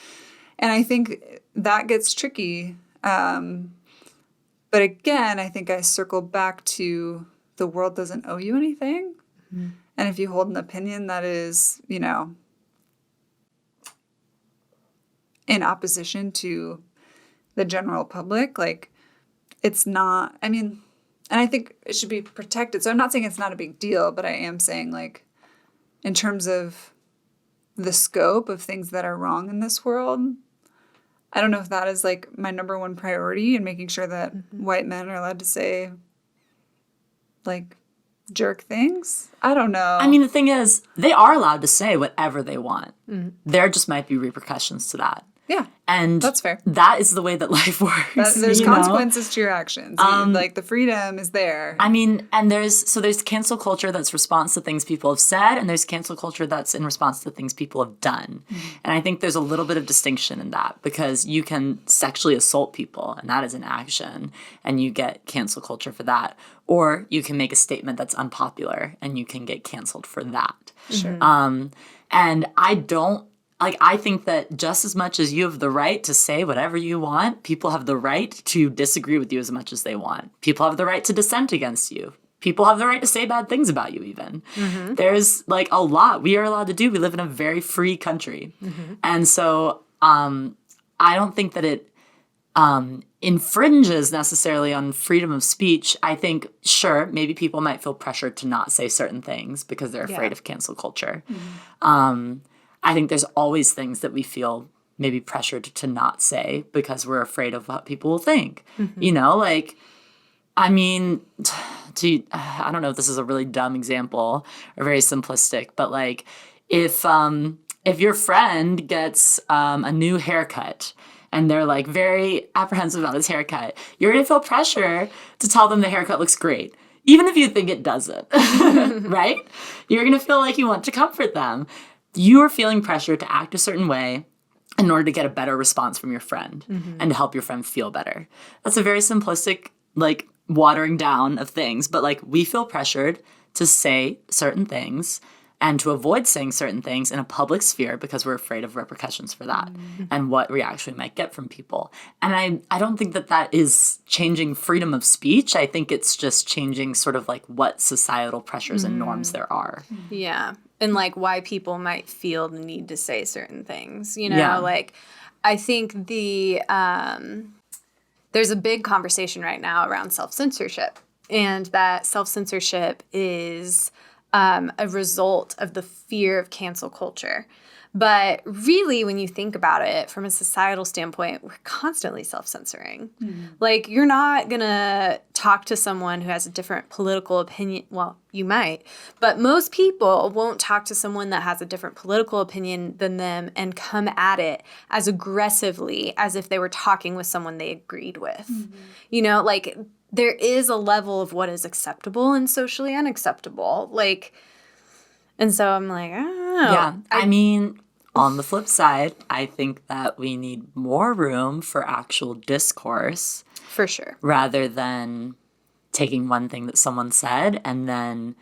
And I think that gets tricky. But again, I think I circle back to the world doesn't owe you anything. Mm-hmm. And if you hold an opinion that is, you know, in opposition to the general public, like, it's not, I mean, and I think it should be protected. So I'm not saying it's not a big deal, but I am saying, like, in terms of the scope of things that are wrong in this world, I don't know if that is, like, my number one priority in making sure that white men are allowed to say, like, jerk things. I don't know. I mean, the thing is, they are allowed to say whatever they want. Mm-hmm. There just might be repercussions to that. Yeah, and that's fair. That is the way that life works. There's consequences to your actions. Like, the freedom is there. I mean, and there's cancel culture that's response to things people have said, and there's cancel culture that's in response to things people have done. Mm-hmm. And I think there's a little bit of distinction in that, because you can sexually assault people, and that is an action, and you get cancel culture for that. Or you can make a statement that's unpopular, and you can get canceled for that. Sure. And I think that just as much as you have the right to say whatever you want, people have the right to disagree with you as much as they want. People have the right to dissent against you. People have the right to say bad things about you even. Mm-hmm. There's, like, a lot we are allowed to do. We live in a very free country. Mm-hmm. And so I don't think that it infringes necessarily on freedom of speech. I think, sure, maybe people might feel pressured to not say certain things because they're afraid of cancel culture. Mm-hmm. I think there's always things that we feel maybe pressured to not say because we're afraid of what people will think. Mm-hmm. You know, like, I mean, I don't know if this is a really dumb example or very simplistic, but, like, if your friend gets a new haircut and they're, like, very apprehensive about his haircut, you're going to feel pressure to tell them the haircut looks great, even if you think it doesn't, right? You're going to feel like you want to comfort them. You are feeling pressure to act a certain way in order to get a better response from your friend and to help your friend feel better. That's a very simplistic, like, watering down of things. But, like, we feel pressured to say certain things and to avoid saying certain things in a public sphere because we're afraid of repercussions for that and what reaction we might get from people. And I don't think that that is changing freedom of speech. I think it's just changing sort of, like, what societal pressures and norms there are. Yeah. And, like, why people might feel the need to say certain things, you know? Like, I think there's a big conversation right now around self-censorship, and that self-censorship is a result of the fear of cancel culture. But really, when you think about it from a societal standpoint, we're constantly self-censoring. Mm-hmm. Like, you're not going to talk to someone who has a different political opinion. Well, you might. But most people won't talk to someone that has a different political opinion than them and come at it as aggressively as if they were talking with someone they agreed with. Mm-hmm. You know, like, there is a level of what is acceptable and socially unacceptable. Like, and so I'm like, I don't know. Yeah. I mean, on the flip side, I think that we need more room for actual discourse. For sure. Rather than taking one thing that someone said and then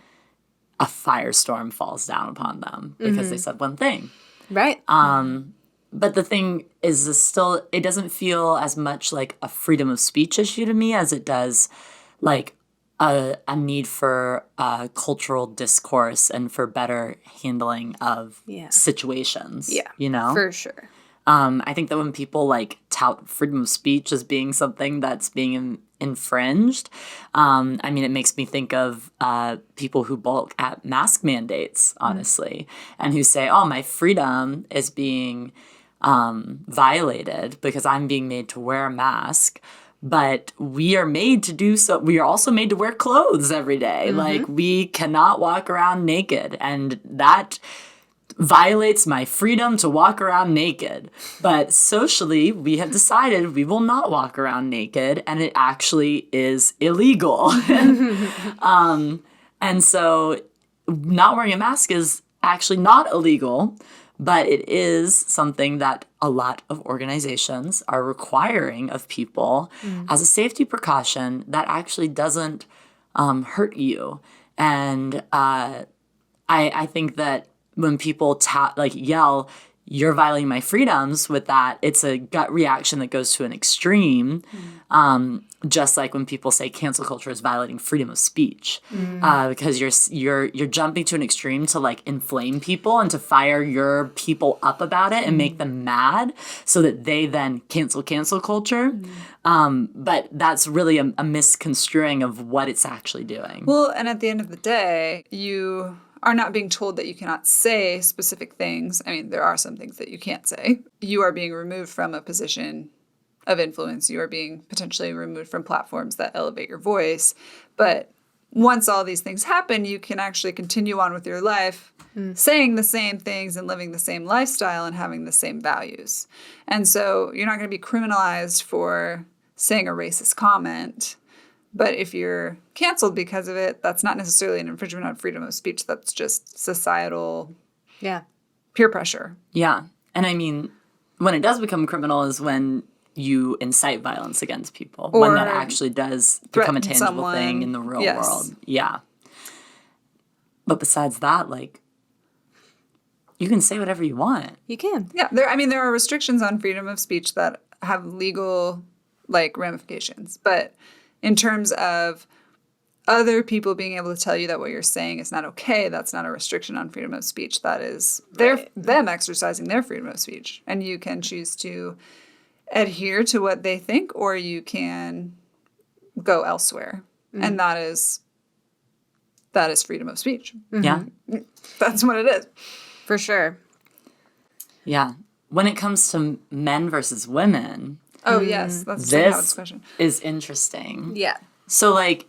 a firestorm falls down upon them because they said one thing. Right. But the thing is still, it doesn't feel as much like a freedom of speech issue to me as it does like a need for cultural discourse and for better handling of situations. Yeah, you know? For sure. I think that when people like tout freedom of speech as being something that's being infringed, I mean, it makes me think of people who balk at mask mandates, honestly, and who say, oh, my freedom is being violated because I'm being made to wear a mask. But we are made to do so. We are also made to wear clothes every day. Like, we cannot walk around naked. And that violates my freedom to walk around naked. But socially, we have decided we will not walk around naked. And it actually is illegal. And so not wearing a mask is actually not illegal. But it is something that a lot of organizations are requiring of people as a safety precaution that actually doesn't hurt you. And I think that when people yell, you're violating my freedoms with that, it's a gut reaction that goes to an extreme. Just like when people say cancel culture is violating freedom of speech, because you're jumping to an extreme to like inflame people and to fire your people up about it and make them mad so that they then cancel culture. But that's really a misconstruing of what it's actually doing. Well, and at the end of the day, you are not being told that you cannot say specific things. I mean, there are some things that you can't say. You are being removed from a position of influence. You are being potentially removed from platforms that elevate your voice. But once all these things happen, you can actually continue on with your life, saying the same things and living the same lifestyle and having the same values. And so you're not going to be criminalized for saying a racist comment. But if you're canceled because of it, that's not necessarily an infringement on freedom of speech. That's just societal peer pressure. Yeah. And I mean, when it does become criminal is when you incite violence against people, when that actually does become a tangible thing in the real world. Yeah. But besides that, like, you can say whatever you want. You can. Yeah. There are restrictions on freedom of speech that have legal, like, ramifications. But in terms of other people being able to tell you that what you're saying is not okay, that's not a restriction on freedom of speech. That is them exercising their freedom of speech. And you can choose to adhere to what they think, or you can go elsewhere. And that is freedom of speech. Yeah. That's what it is. For sure. Yeah. When it comes to men versus women, oh yes, that's a this discussion. Is interesting. Yeah. So, like,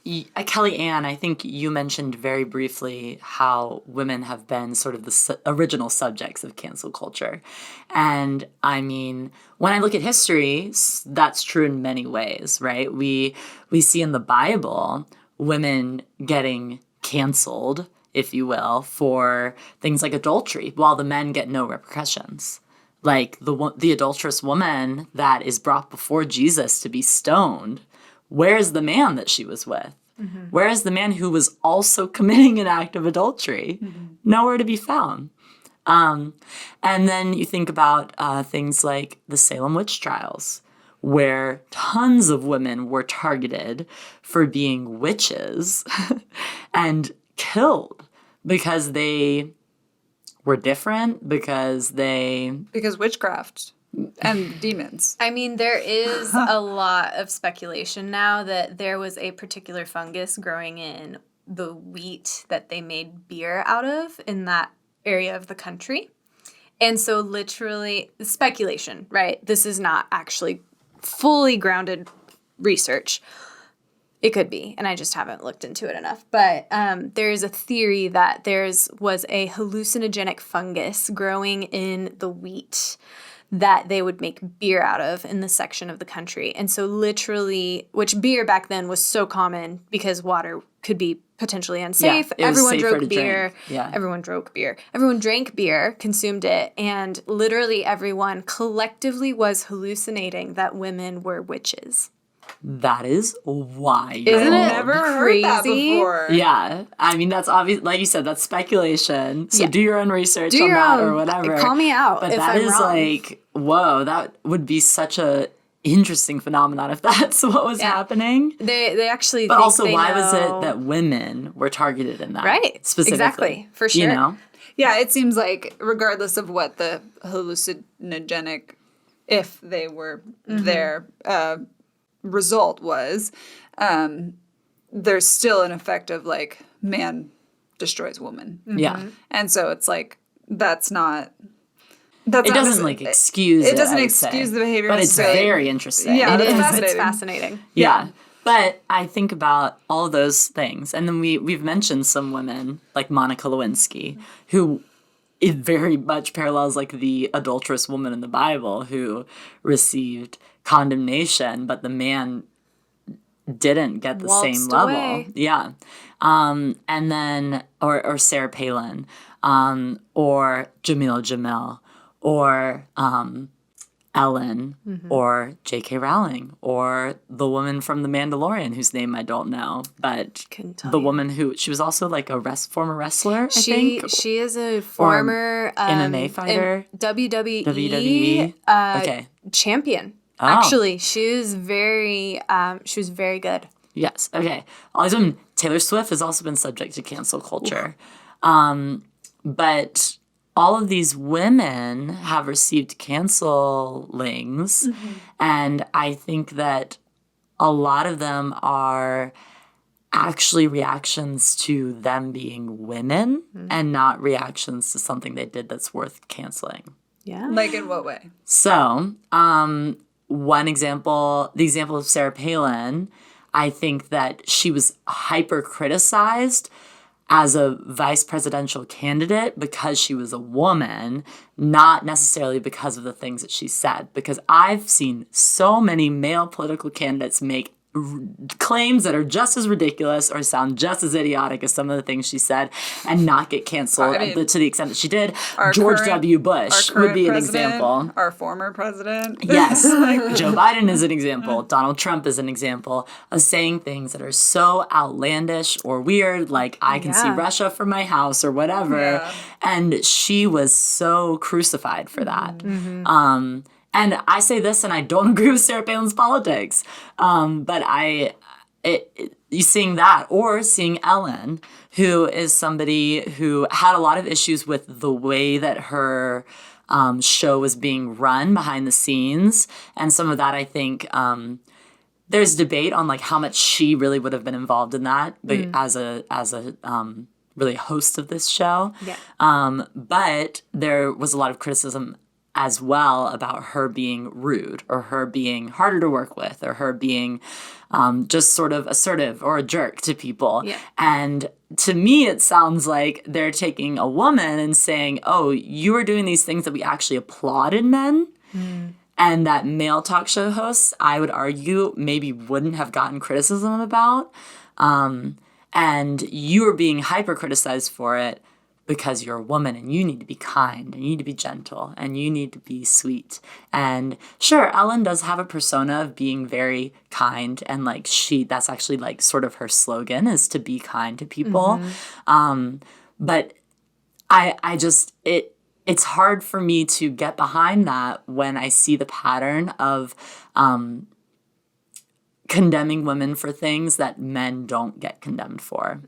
Kelly Ann, I think you mentioned very briefly how women have been sort of the original subjects of cancel culture. And, I mean, when I look at history, that's true in many ways, right? We see in the Bible women getting canceled, if you will, for things like adultery, while the men get no repercussions. Like, the adulterous woman that is brought before Jesus to be stoned, where's the man that she was with? Where is the man who was also committing an act of adultery? Nowhere to be found. And then you think about things like the Salem witch trials, where tons of women were targeted for being witches and killed because they were different, because witchcraft and demons. I mean, there is a lot of speculation now that there was a particular fungus growing in the wheat that they made beer out of in that area of the country. And so literally, speculation, right? This is not actually fully grounded research. It could be, and I just haven't looked into it enough. But there is a theory that was a hallucinogenic fungus growing in the wheat that they would make beer out of in this section of the country. And so literally, which beer back then was so common because water could be potentially unsafe. Yeah, everyone drank beer. Yeah. Everyone drank beer. Everyone drank beer, consumed it, and literally everyone collectively was hallucinating that women were witches. That is wild. Isn't it Never heard that crazy? before. Yeah. I mean, that's obvious. Like you said, that's speculation. So do your own research Do on your that own. or whatever. Call me out But if that I'm is wrong. like, whoa, that would be such a interesting phenomenon if that's what was happening. They actually But think also, they why was know- it that women were targeted in that? Right. Specifically. Exactly. For sure. You know? Yeah, it seems like regardless of what the hallucinogenic if they were their result was, there's still an effect of like man destroys woman. Yeah. And so it's like that's not It doesn't like excuse it. It doesn't I would excuse say. the behavior, but it's necessarily. very interesting. Yeah, It that's is. fascinating. It's fascinating. Yeah. But I think about all of those things. And then we've mentioned some women like Monica Lewinsky, who it very much parallels like the adulterous woman in the Bible who received condemnation, but the man didn't get the same Waltzed level. away. Yeah. And then, or Sarah Palin, or Jamila Jamil, or Ellen, or J.K. Rowling, or the woman from The Mandalorian, whose name I don't know, but Couldn't tell the you. woman who, she was also like a former wrestler, I She think. she is a former MMA fighter? WWE Okay. champion. Oh. Actually, she was very good. Yes. Okay. All these women. Taylor Swift has also been subject to cancel culture. But all of these women have received cancelings. And I think that a lot of them are actually reactions to them being women and not reactions to something they did that's worth canceling. Yeah. Like in what way? So, one example, the example of Sarah Palin, I think that she was hyper criticized as a vice presidential candidate because she was a woman, not necessarily because of the things that she said. Because I've seen so many male political candidates make claims that are just as ridiculous or sound just as idiotic as some of the things she said and not get canceled to the extent that she did. George W. Bush would be an example. Our former president. Yes. Joe Biden is an example. Donald Trump is an example of saying things that are so outlandish or weird, like I can see Russia from my house or whatever. Yeah. And she was so crucified for that. And I say this, and I don't agree with Sarah Palin's politics, but you seeing that, or seeing Ellen, who is somebody who had a lot of issues with the way that her show was being run behind the scenes, and some of that I think there's debate on like how much she really would have been involved in that, but as a really host of this show. Yeah. But there was a lot of criticism as well about her being rude or her being harder to work with or her being just sort of assertive or a jerk to people. Yeah. And to me, it sounds like they're taking a woman and saying, oh, you are doing these things that we actually applaud in men. And that male talk show hosts, I would argue, maybe wouldn't have gotten criticism about. And you are being hyper criticized for it because you're a woman and you need to be kind and you need to be gentle and you need to be sweet. And sure, Ellen does have a persona of being very kind, and like that's actually like sort of her slogan is to be kind to people. But I just, it's hard for me to get behind that when I see the pattern of condemning women for things that men don't get condemned for.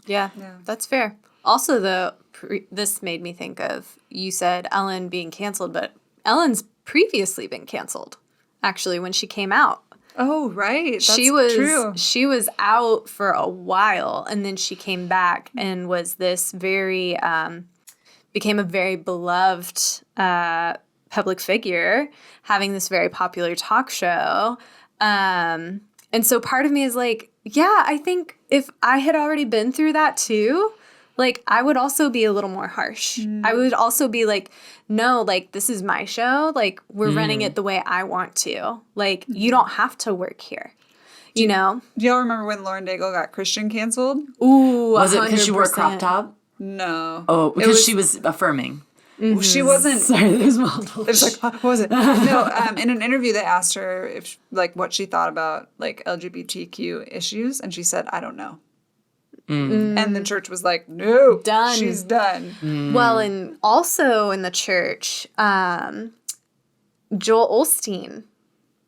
Yeah, that's fair. Also, though, this made me think of, you said Ellen being canceled, but Ellen's previously been canceled, actually, when she came out. Oh, right. That's true. She was out for a while, and then she came back and was this very, became a very beloved public figure, having this very popular talk show. And so part of me is like, yeah, I think if I had already been through that too, like, I would also be a little more harsh. I would also be like, no, like, this is my show. Like, we're running it the way I want to. Like, you don't have to work here. You know? Do y'all remember when Lauren Daigle got Christian canceled? Ooh, Was it because she wore a crop 100%. top? No. Oh, because she was affirming. She wasn't. Sorry, there's multiple. It was like, what was it? No, in an interview, they asked her if, like, what she thought about, like, LGBTQ issues, and she said, I don't know. And the church was like, no, Done. she's done. Well, and also in the church, Joel Osteen,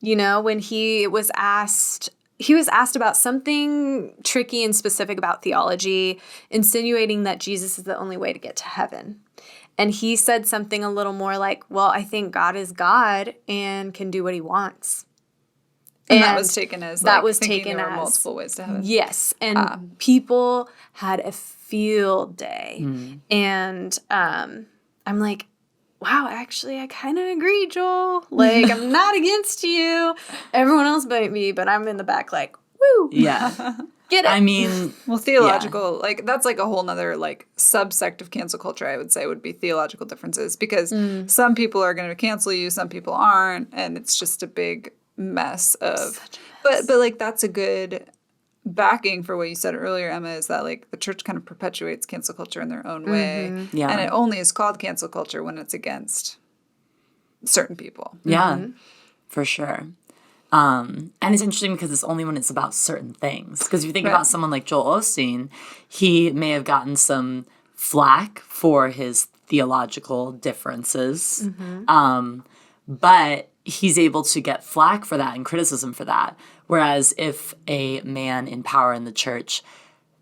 you know, when he was asked about something tricky and specific about theology, insinuating that Jesus is the only way to get to heaven. And he said something a little more like, well, I think God is God and can do what he wants. And that was taken as that like, was thinking taken there were as multiple ways to heaven. yes, and people had a field day, and I'm like, wow, actually, I kind of agree, Joel. Like, I'm not against you. Everyone else might be, but I'm in the back, like, woo, Yeah. get it. I mean, Well, theological, like, that's like a whole nother, like, subsect of cancel culture, I would say, would be theological differences. Because some people are going to cancel you, some people aren't. And it's just a big mess of. But, like, that's a good backing for what you said earlier, Emma, is that, like, the church kind of perpetuates cancel culture in their own way. Yeah. And it only is called cancel culture when it's against certain people. yeah, for sure. And it's interesting because it's only when it's about certain things. Because if you think about someone like Joel Osteen, he may have gotten some flack for his theological differences, but he's able to get flack for that and criticism for that. Whereas if a man in power in the church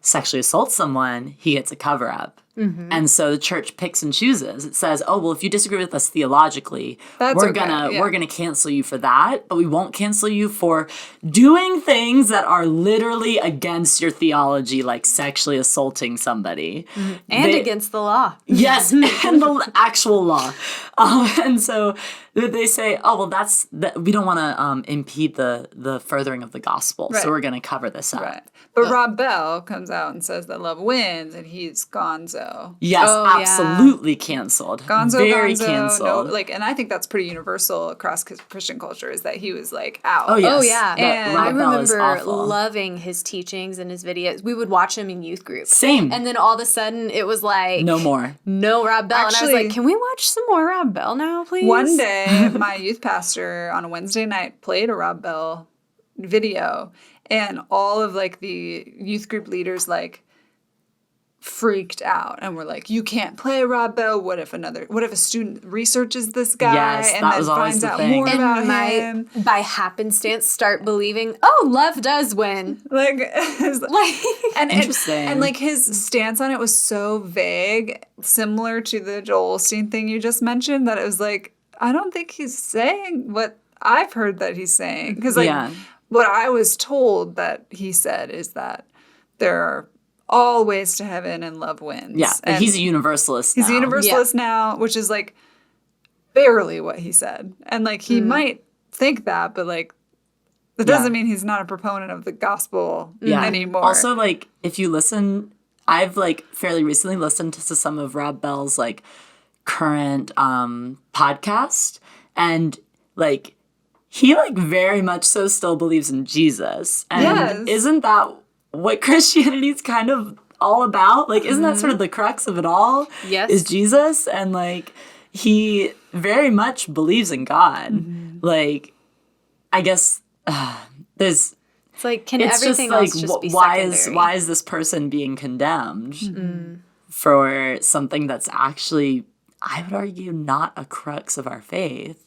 sexually assaults someone, he gets a cover up. And so the church picks and chooses. It says, "Oh, well, if you disagree with us theologically, we're gonna cancel you for that, but we won't cancel you for doing things that are literally against your theology, like sexually assaulting somebody and against the law. Yes, and the actual law." And so they say, "Oh, well, we don't want to impede the furthering of the gospel, so we're going to cover this up." Right. But Rob Bell comes out and says that love wins, and he's gonzo. Yes, absolutely canceled. Very Gonzo, canceled. no, like, and I think that's pretty universal across Christian culture, is that he was like out. Oh, yes. Oh, yeah. And I Rob Bell is remember awful. loving his teachings and his videos. We would watch him in youth group. Same. And then all of a sudden, it was like... No more. No Rob Bell. Actually, and I was like, can we watch some more Rob Bell now, please? One day, my youth pastor on a Wednesday night played a Rob Bell video, and all of like the youth group leaders like freaked out and were like, "You can't play Rob Bell. What if a student researches this guy Yes, and that then was always finds the out thing. more And about might, him?" by happenstance, start believing, oh, love does win. Like, and Interesting. And like his stance on it was so vague, similar to the Joel Osteen thing you just mentioned, that it was like, I don't think he's saying what I've heard that he's saying. Because like what I was told that he said is that there are all ways to heaven and love wins. Yeah, but he's a universalist now. He's a universalist now, which is like barely what he said. And like he might think that, but like that doesn't mean he's not a proponent of the gospel anymore. Also, like, if you listen, I've like fairly recently listened to some of Rob Bell's like current podcast, and like he like very much so still believes in Jesus. And isn't that what Christianity's kind of all about? Like, isn't that sort of the crux of it all? Yes. Is Jesus. And like he very much believes in God. Like, I guess there's It's like, can it's everything just like else just be why secondary? is this person being condemned for something that's actually, I would argue, not a crux of our faith?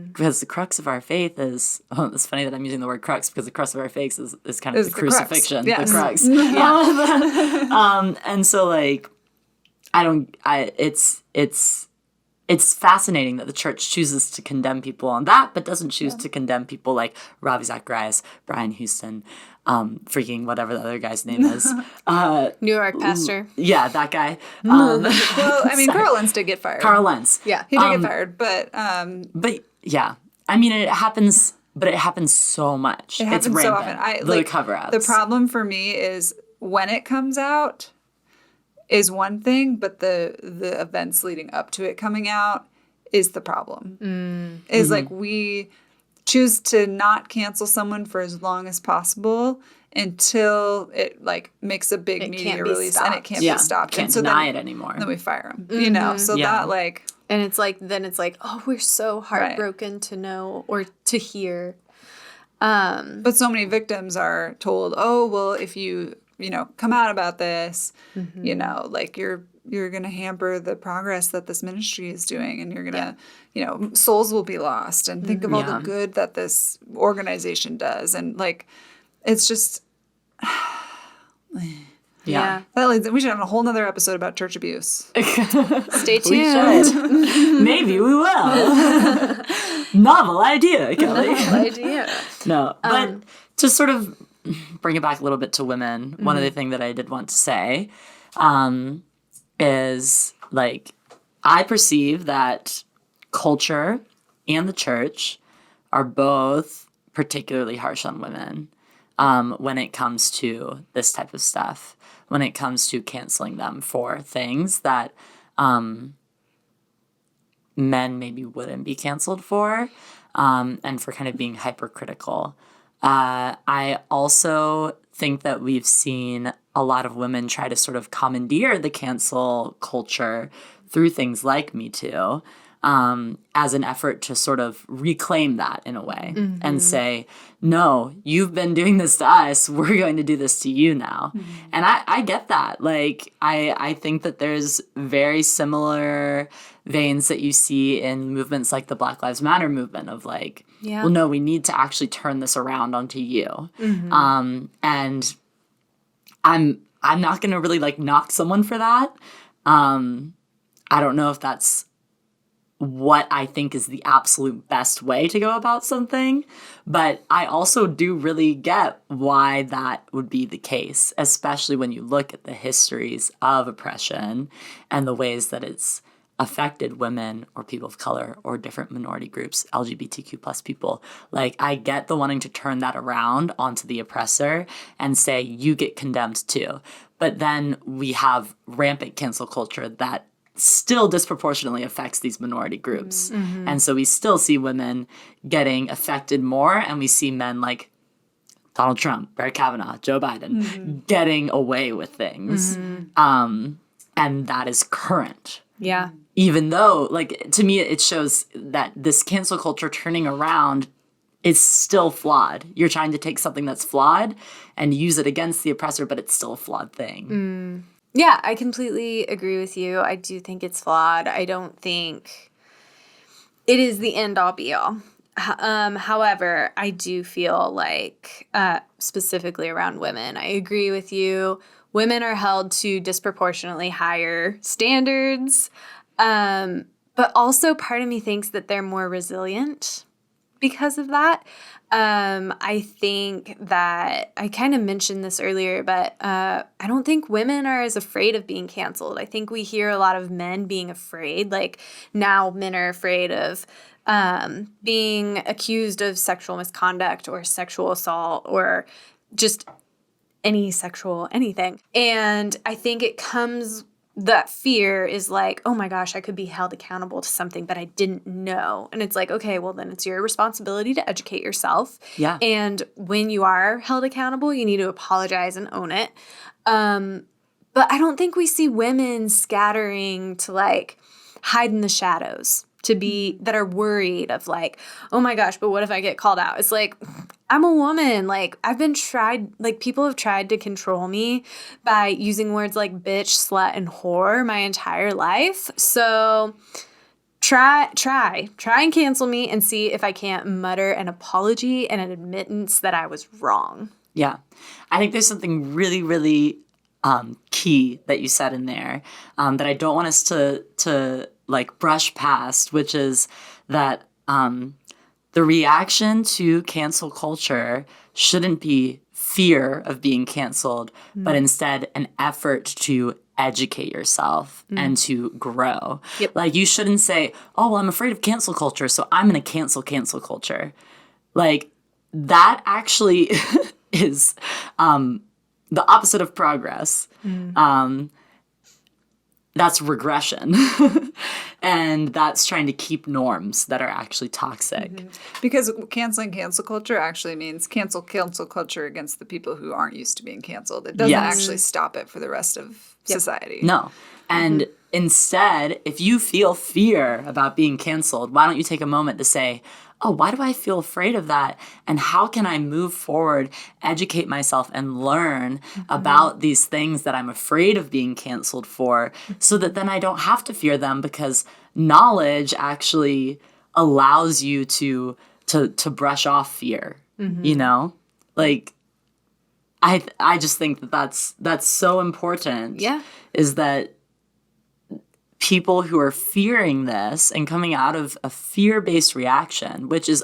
Because the crux of our faith is, it's funny that I'm using the word crux, because the crux of our faith is kind of the crucifixion, the crux. And so like, it's fascinating that the church chooses to condemn people on that, but doesn't choose to condemn people like Ravi Zacharias, Brian Houston, freaking whatever the other guy's name is. New York pastor. Yeah, that guy. Well, I mean, Carl Lentz did get fired. Carl Lentz. Yeah, he did get fired, but yeah, I mean, it happens, but it happens so much. it happens it's so rampant. often. The cover-ups. The problem for me is when it comes out is one thing, but the events leading up to it coming out is the problem. Is like we choose to not cancel someone for as long as possible until it like makes a big media release and it can't be stopped. Can't and so deny then, it anymore. Then we fire them. You know, so that like. And it's like, then it's like, oh, we're so heartbroken to know or to hear. But so many victims are told, oh, well, if you come out about this, like you're going to hamper the progress that this ministry is doing, and you're going to, souls will be lost, and think of all the good that this organization does. And like, it's just, Yeah. We should have a whole nother episode about church abuse. Stay tuned. We should. Maybe we will. Novel idea, Kelly. Novel idea. No, but to sort of bring it back a little bit to women, one other thing that I did want to say is, like, I perceive that culture and the church are both particularly harsh on women when it comes to this type of stuff, when it comes to canceling them for things that men maybe wouldn't be canceled for, and for kind of being hypercritical. I also think that we've seen a lot of women try to sort of commandeer the cancel culture through things like Me Too, as an effort to sort of reclaim that in a way and say, no, you've been doing this to us. We're going to do this to you now. And I get that. Like, I think that there's very similar veins that you see in movements like the Black Lives Matter movement of like, well, no, we need to actually turn this around onto you. And I'm not going to really like knock someone for that. I don't know if that's what I think is the absolute best way to go about something, but I also do really get why that would be the case, especially when you look at the histories of oppression and the ways that it's affected women or people of color or different minority groups, LGBTQ plus people. Like, I get the wanting to turn that around onto the oppressor and say, you get condemned too. But then we have rampant cancel culture that still disproportionately affects these minority groups. And so we still see women getting affected more, and we see men like Donald Trump, Brett Kavanaugh, Joe Biden getting away with things. And that is current. Yeah. Even though, like, to me, it shows that this cancel culture turning around is still flawed. You're trying to take something that's flawed and use it against the oppressor, but it's still a flawed thing. Yeah, I completely agree with you. I do think it's flawed. I don't think it is the end all be all. However, I do feel like, specifically around women, I agree with you. Women are held to disproportionately higher standards. But also part of me thinks that they're more resilient because of that. I think that I kind of mentioned this earlier, but I don't think women are as afraid of being canceled. I think we hear a lot of men being afraid. Like, now men are afraid of being accused of sexual misconduct or sexual assault or just any sexual anything. And I think it comes, that fear is like, oh my gosh, I could be held accountable to something, but I didn't know. And it's like, okay, well then it's your responsibility to educate yourself. Yeah. And when you are held accountable, you need to apologize and own it. But I don't think we see women scattering to like hide in the shadows, to be, that are worried of like, oh my gosh, but what if I get called out? It's like, I'm a woman. Like, I've been tried, like, people have tried to control me by using words like bitch, slut, and whore my entire life. So try and cancel me and see if I can't mutter an apology and an admittance that I was wrong. Yeah. I think there's something really, really key that you said in there that I don't want us to like brush past, which is that the reaction to cancel culture shouldn't be fear of being canceled, but instead an effort to educate yourself and to grow. Like, you shouldn't say, oh, well, I'm afraid of cancel culture, so I'm going to cancel culture. Like, that actually is the opposite of progress. That's regression. And that's trying to keep norms that are actually toxic. Because canceling cancel culture actually means cancel culture against the people who aren't used to being canceled. It doesn't actually stop it for the rest of society. No. And instead, if you feel fear about being canceled, why don't you take a moment to say, oh, why do I feel afraid of that? And how can I move forward, educate myself, and learn about these things that I'm afraid of being canceled for, so that then I don't have to fear them, because knowledge actually allows you to brush off fear, you know? Like, I just think that that's so important. Yeah. Is that people who are fearing this and coming out of a fear-based reaction, which is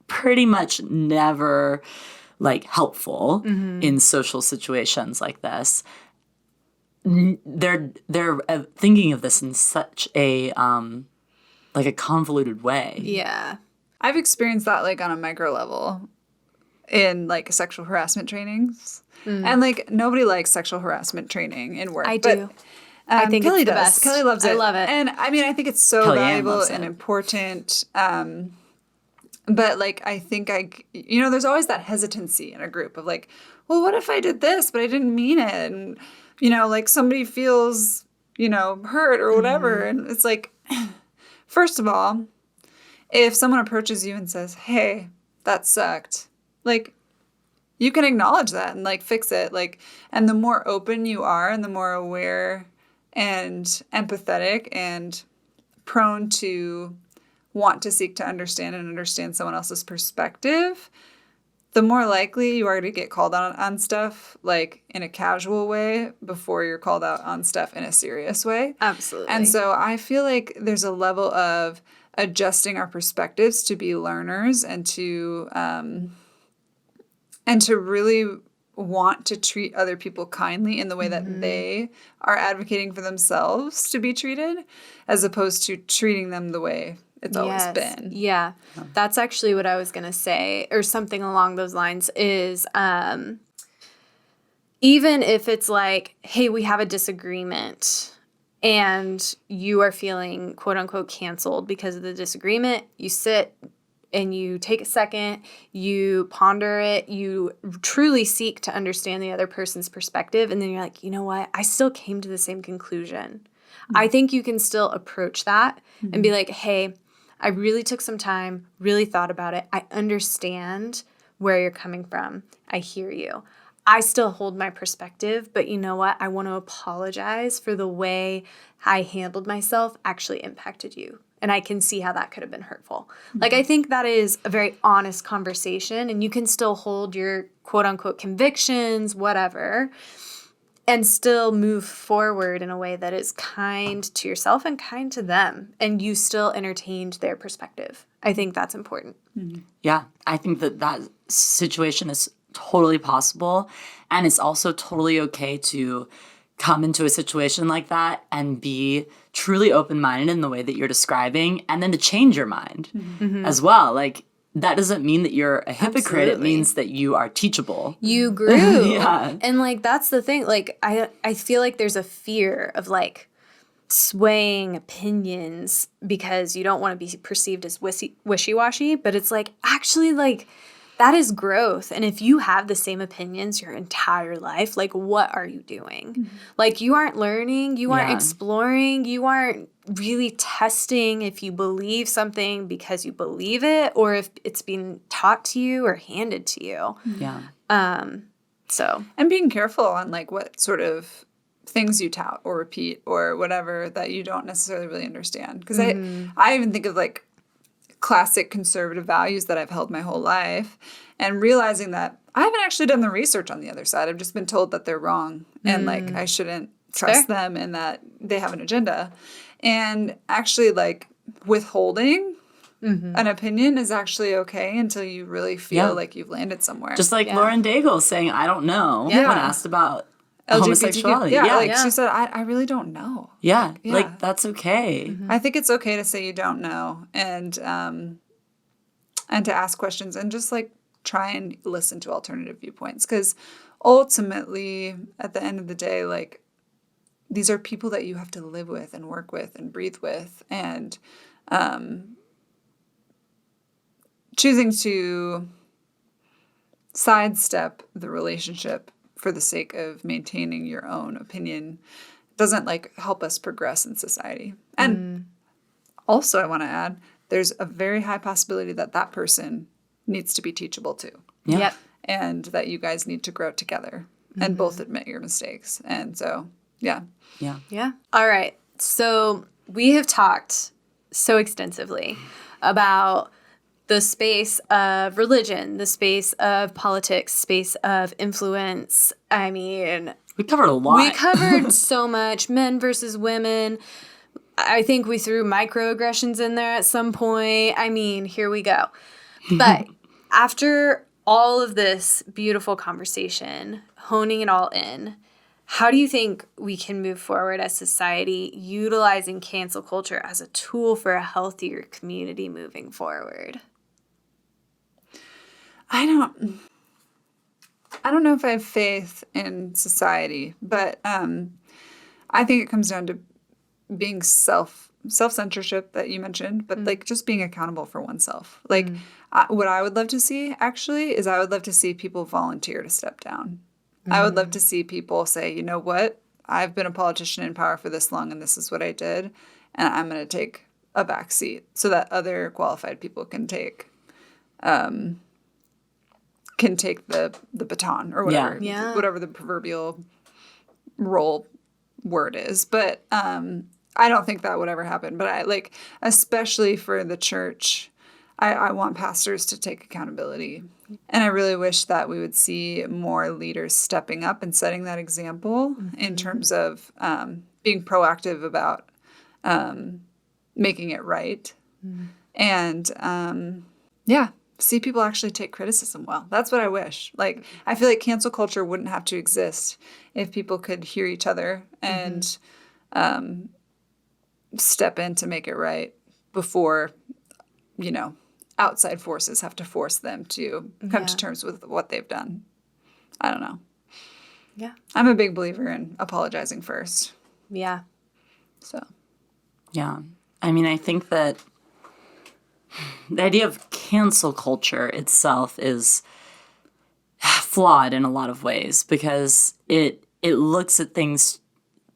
pretty much never like helpful in social situations like this, they're thinking of this in such a like a convoluted way. Yeah. I've experienced that like on a micro level in like sexual harassment trainings. And like nobody likes sexual harassment training in work. I do. But, I think Kelly it's the does. best. Kelly loves it. I love it. And I mean, I think it's so Kellyanne valuable loves and it. important. But like, I think there's always that hesitancy in a group of like, well, what if I did this, but I didn't mean it? And, like somebody feels, hurt or whatever. And it's like, first of all, if someone approaches you and says, hey, that sucked, like, you can acknowledge that and like fix it. Like, and the more open you are and the more aware and empathetic and prone to want to seek to understand someone else's perspective, the more likely you are to get called out on stuff like in a casual way before you're called out on stuff in a serious way. Absolutely. And so I feel like there's a level of adjusting our perspectives to be learners and to really want to treat other people kindly in the way that they are advocating for themselves to be treated, as opposed to treating them the way it's always been. Yeah. That's actually what I was going to say, or something along those lines is even if it's like, hey, we have a disagreement and you are feeling quote unquote canceled because of the disagreement, you sit and you take a second, you ponder it, you truly seek to understand the other person's perspective, and then you're like, you know what? I still came to the same conclusion. I think you can still approach that and be like, hey, I really took some time, really thought about it. I understand where you're coming from. I hear you. I still hold my perspective, but you know what? I want to apologize for the way I handled myself actually impacted you. And I can see how that could have been hurtful. Like, I think that is a very honest conversation, and you can still hold your quote unquote convictions, whatever, and still move forward in a way that is kind to yourself and kind to them. And you still entertained their perspective. I think that's important. Yeah, I think that situation is totally possible. And it's also totally okay to come into a situation like that and be truly open-minded in the way that you're describing, and then to change your mind as well. Like, that doesn't mean that you're a hypocrite. Absolutely. It means that you are teachable. You grew. Yeah. And, like, that's the thing. Like, I feel like there's a fear of, like, swaying opinions because you don't want to be perceived as wishy-washy. But it's, like, actually, like, that is growth. And if you have the same opinions your entire life, like, what are you doing? Like, you aren't learning, you aren't exploring, you aren't really testing if you believe something because you believe it or if it's being taught to you or handed to you. Yeah. So. And being careful on, like, what sort of things you tout or repeat or whatever that you don't necessarily really understand. Because I even think of, like, classic conservative values that I've held my whole life, and realizing that I haven't actually done the research on the other side. I've just been told that they're wrong and like I shouldn't trust them and that they have an agenda. And actually, like, withholding an opinion is actually okay until you really feel like you've landed somewhere. Just like Lauren Daigle saying, I don't know, when asked about homosexuality. She said, I really don't know. Yeah, like that's okay. I think it's okay to say you don't know and to ask questions and just like try and listen to alternative viewpoints, because ultimately at the end of the day, like, these are people that you have to live with and work with and breathe with, and choosing to sidestep the relationship for the sake of maintaining your own opinion doesn't like help us progress in society. And also I want to add, there's a very high possibility that that person needs to be teachable too. Yeah. Yep. And that you guys need to grow together and both admit your mistakes. And so, yeah. Yeah. All right. So we have talked so extensively about the space of religion, the space of politics, space of influence. I mean, we covered a lot. We covered so much. Men versus women. I think we threw microaggressions in there at some point. I mean, here we go. But after all of this beautiful conversation, honing it all in, how do you think we can move forward as society utilizing cancel culture as a tool for a healthier community moving forward? I don't know if I have faith in society, but I think it comes down to being self-censorship that you mentioned, but like just being accountable for oneself. Like what I would love to see actually is I would love to see people volunteer to step down. I would love to see people say, you know what, I've been a politician in power for this long and this is what I did, and I'm going to take a back seat so that other qualified people can take the baton or whatever, whatever the proverbial role word is. But I don't think that would ever happen. But I like, especially for the church, I want pastors to take accountability. And I really wish that we would see more leaders stepping up and setting that example in terms of being proactive about making it right. And see people actually take criticism well. That's what I wish. Like, I feel like cancel culture wouldn't have to exist if people could hear each other and step in to make it right before, outside forces have to force them to come to terms with what they've done. I don't know. Yeah. I'm a big believer in apologizing first. Yeah. So. Yeah. I mean, I think that the idea of cancel culture itself is flawed in a lot of ways because it looks at things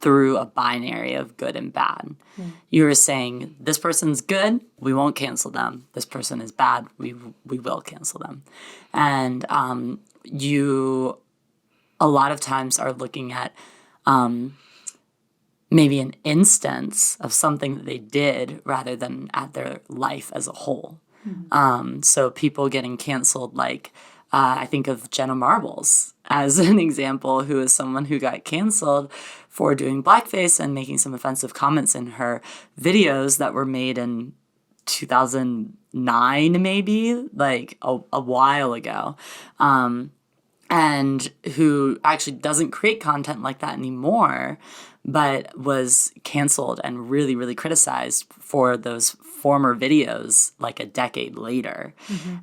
through a binary of good and bad. You're saying this person's good, we won't cancel them. This person is bad, we will cancel them. And you a lot of times are looking at maybe an instance of something that they did rather than at their life as a whole. So people getting canceled, like I think of Jenna Marbles as an example, who is someone who got canceled for doing blackface and making some offensive comments in her videos that were made in 2009, maybe, like a while ago. And who actually doesn't create content like that anymore, but was canceled and really, really criticized for those former videos like a decade later.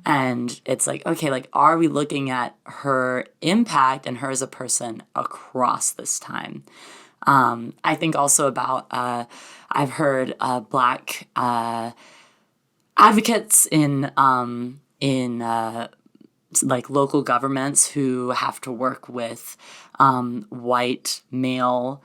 And it's like, okay, like, are we looking at her impact and her as a person across this time? I think also about, I've heard Black advocates in like local governments who have to work with white male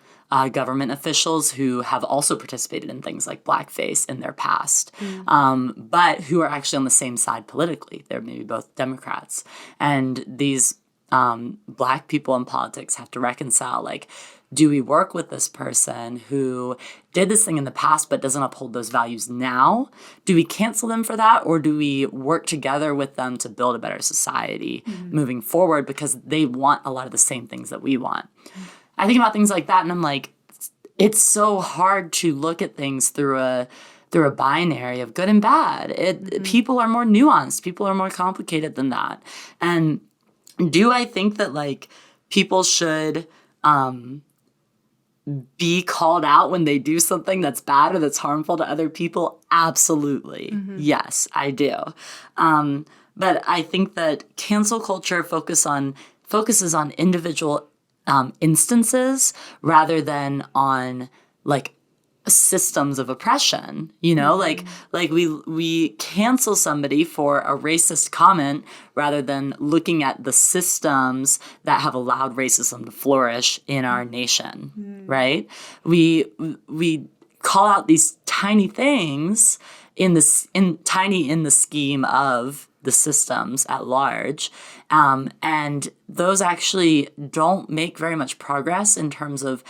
government officials who have also participated in things like blackface in their past, but who are actually on the same side politically. They're maybe both Democrats. And these Black people in politics have to reconcile, like, do we work with this person who did this thing in the past but doesn't uphold those values now? Do we cancel them for that? Or do we work together with them to build a better society moving forward because they want a lot of the same things that we want? I think about things like that and I'm like, it's so hard to look at things through a binary of good and bad. People are more nuanced. People are more complicated than that. And do I think that, like, people should be called out when they do something that's bad or that's harmful to other people? Absolutely. Yes, I do. But I think that cancel culture focuses on individual instances rather than on, like, systems of oppression, like we cancel somebody for a racist comment rather than looking at the systems that have allowed racism to flourish in our nation, right? We call out these tiny things in the scheme of the systems at large, and those actually don't make very much progress in terms of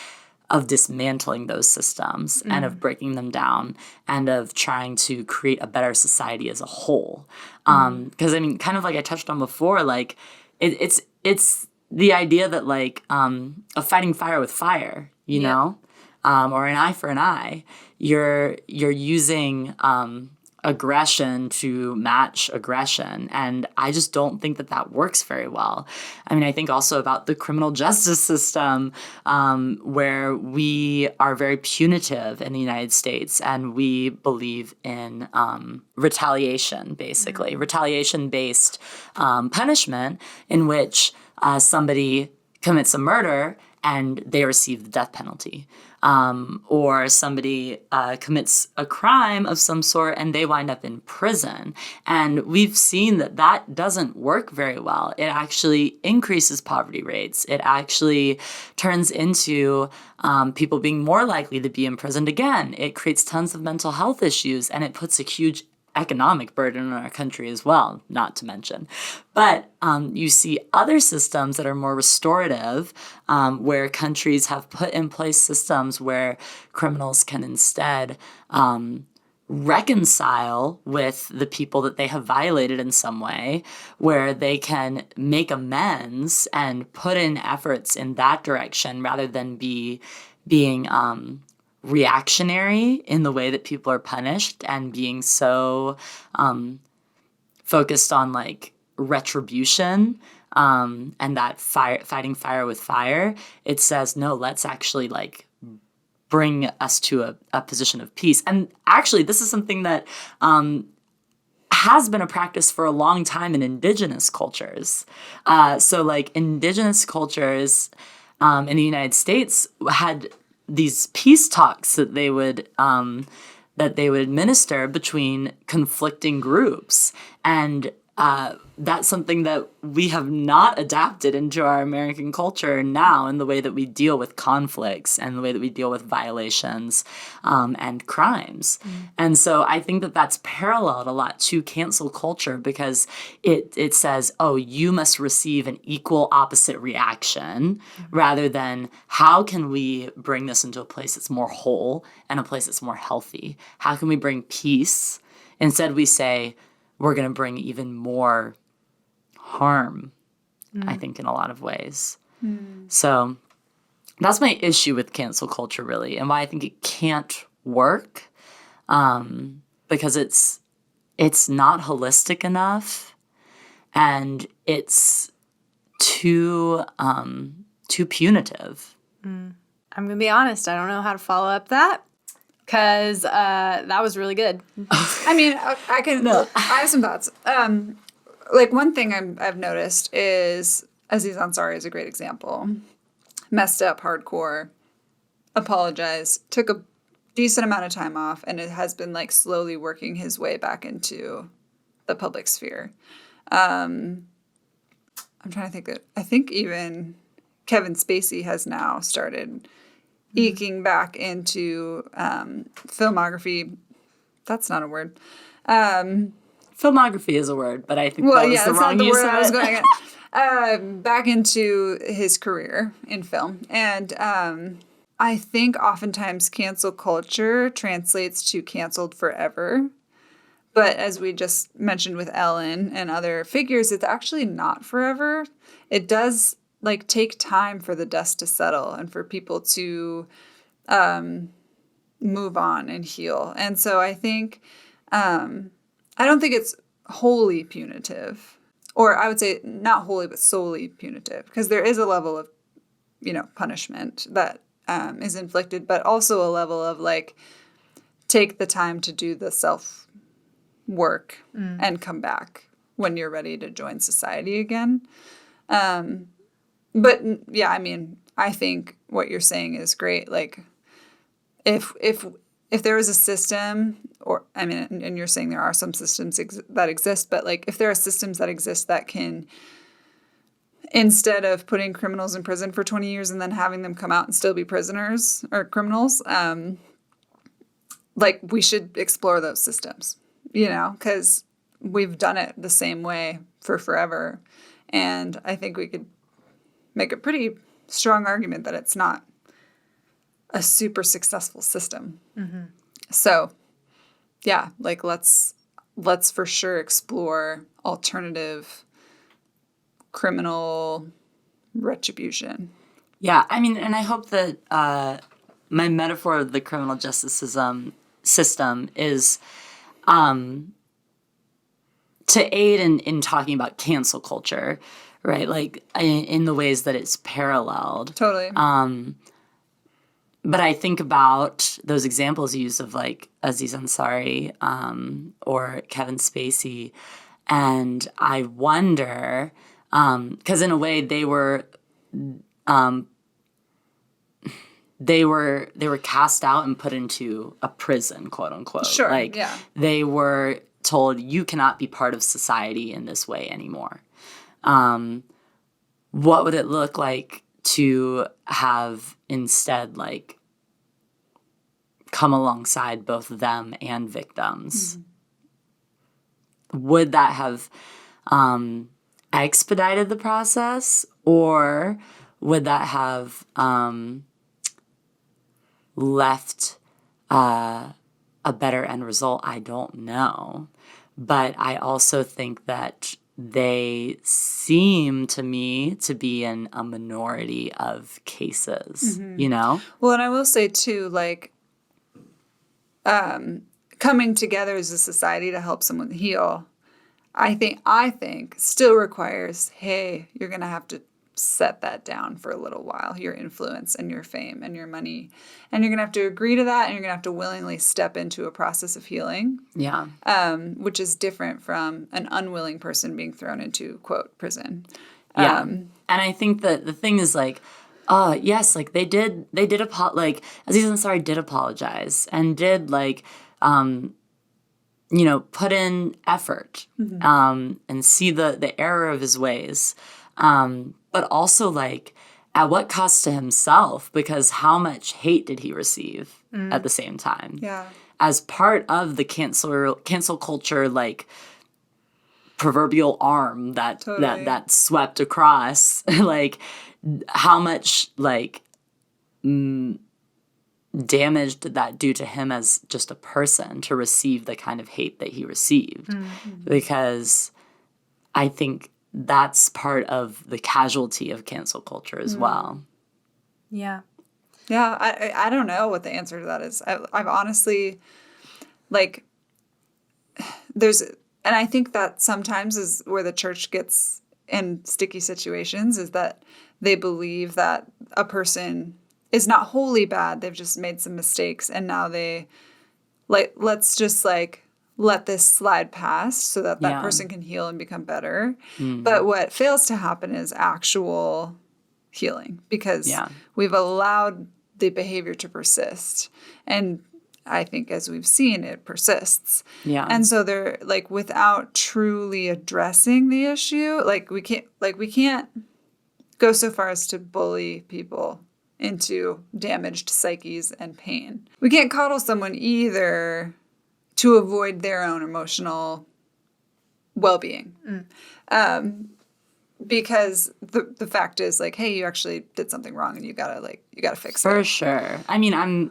dismantling those systems and of breaking them down and of trying to create a better society as a whole. Because I mean, kind of like I touched on before, like it's the idea that like of fighting fire with fire, you know, or an eye for an eye. You're using aggression to match aggression, and I just don't think that works very well. I mean, I think also about the criminal justice system, where we are very punitive in the United States, and we believe in retaliation, basically retaliation-based punishment, in which somebody commits a murder and they receive the death penalty. Or somebody commits a crime of some sort and they wind up in prison. And we've seen that doesn't work very well. It actually increases poverty rates. It actually turns into people being more likely to be imprisoned again. It creates tons of mental health issues, and it puts a huge economic burden on our country as well, not to mention. But you see other systems that are more restorative, where countries have put in place systems where criminals can instead reconcile with the people that they have violated in some way, where they can make amends and put in efforts in that direction rather than being reactionary in the way that people are punished and being so focused on like retribution and that fighting fire with fire. It says, no, let's actually like bring us to a position of peace. And actually, this is something that has been a practice for a long time in indigenous cultures. So like indigenous cultures in the United States had these peace talks that they would administer between conflicting groups, and that's something that we have not adapted into our American culture now in the way that we deal with conflicts and the way that we deal with violations and crimes. And so I think that that's paralleled a lot to cancel culture, because it says, oh, you must receive an equal opposite reaction, rather than how can we bring this into a place that's more whole and a place that's more healthy? How can we bring peace? Instead, we say, we're going to bring even more harm, I think, in a lot of ways. So that's my issue with cancel culture, really, and why I think it can't work, because it's not holistic enough, and it's too punitive. I'm going to be honest. I don't know how to follow up that, because that was really good. I mean, I can. No. I have some thoughts. Like one thing I've noticed is Aziz Ansari is a great example. Messed up, hardcore, apologized, took a decent amount of time off, and it has been like slowly working his way back into the public sphere. I'm trying to think that I think even Kevin Spacey has now started eking back into filmography. That's not a word. Filmography is a word, but I think that was the wrong use of it. I was going back into his career in film. And I think oftentimes cancel culture translates to canceled forever. But as we just mentioned with Ellen and other figures, it's actually not forever. It does like take time for the dust to settle and for people to move on and heal. And so I think, I don't think it's wholly punitive, or I would say not wholly, but solely punitive, because there is a level of, punishment that is inflicted, but also a level of like, take the time to do the self work and come back when you're ready to join society again. But yeah, I mean, I think what you're saying is great. Like, if there was a system, or I mean, and you're saying there are some systems that exist, but like, if there are systems that exist that can, instead of putting criminals in prison for 20 years and then having them come out and still be prisoners or criminals, like we should explore those systems, because we've done it the same way for forever, and I think we could make a pretty strong argument that it's not a super successful system. So, yeah, like let's for sure explore alternative criminal retribution. Yeah, I mean, and I hope that my metaphor of the criminal justice system is to aid in talking about cancel culture, right? Like in the ways that it's paralleled. Totally. But I think about those examples you used of like Aziz Ansari or Kevin Spacey, and I wonder, because in a way they were cast out and put into a prison, quote unquote. Sure, Like yeah. they were told you cannot be part of society in this way anymore. What would it look like to have instead like come alongside both them and victims? Would that have expedited the process, or would that have left a better end result? I don't know. But I also think that they seem to me to be in a minority of cases, you know? Well, and I will say too, like, coming together as a society to help someone heal, I think still requires, hey, you're going to have to set that down for a little while, your influence and your fame and your money. And you're going to have to agree to that, and you're going to have to willingly step into a process of healing. Yeah. Which is different from an unwilling person being thrown into, quote, prison. Yeah. And I think that the thing is like, yes, like they did like Aziz Ansari did apologize and did like, put in effort, and see the error of his ways. But also like at what cost to himself, because how much hate did he receive at the same time? Yeah. As part of the cancel culture, like proverbial arm that Totally. that swept across, like how much like damage did that do to him as just a person to receive the kind of hate that he received? Because I think that's part of the casualty of cancel culture as well. Yeah. Yeah, I don't know what the answer to that is. I've honestly, like, and I think that sometimes is where the church gets in sticky situations, is that they believe that a person is not wholly bad. They've just made some mistakes, and now they, like, let's just, like, let this slide past so that Yeah. person can heal and become better. But what fails to happen is actual healing, because we've allowed the behavior to persist. And I think, as we've seen, it persists. Yeah. And so they're like, without truly addressing the issue, we can't go so far as to bully people into damaged psyches and pain. We can't coddle someone either to avoid their own emotional well-being. Because the fact is, like, hey, you actually did something wrong and you gotta fix it. For sure. I mean, I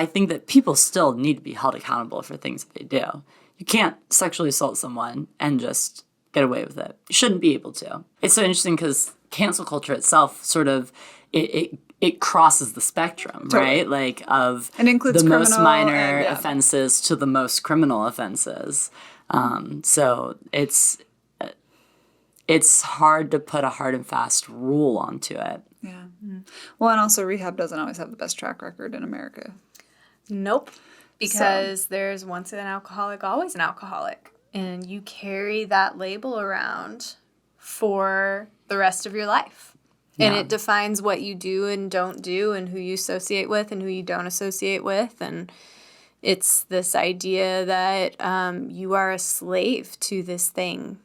think that people still need to be held accountable for things that they do. You can't sexually assault someone and just get away with it. You shouldn't be able to. It's so interesting because cancel culture itself sort of, it crosses the spectrum, Totally. right? Like of It includes the most criminal minor and, yeah. offenses to the most criminal offenses. So it's hard to put a hard and fast rule onto it. Yeah. Well, and also rehab doesn't always have the best track record in America. Nope. Because there's once an alcoholic, always an alcoholic. And you carry that label around for the rest of your life. And it defines what you do and don't do, and who you associate with and who you don't associate with. And it's this idea that you are a slave to this thing.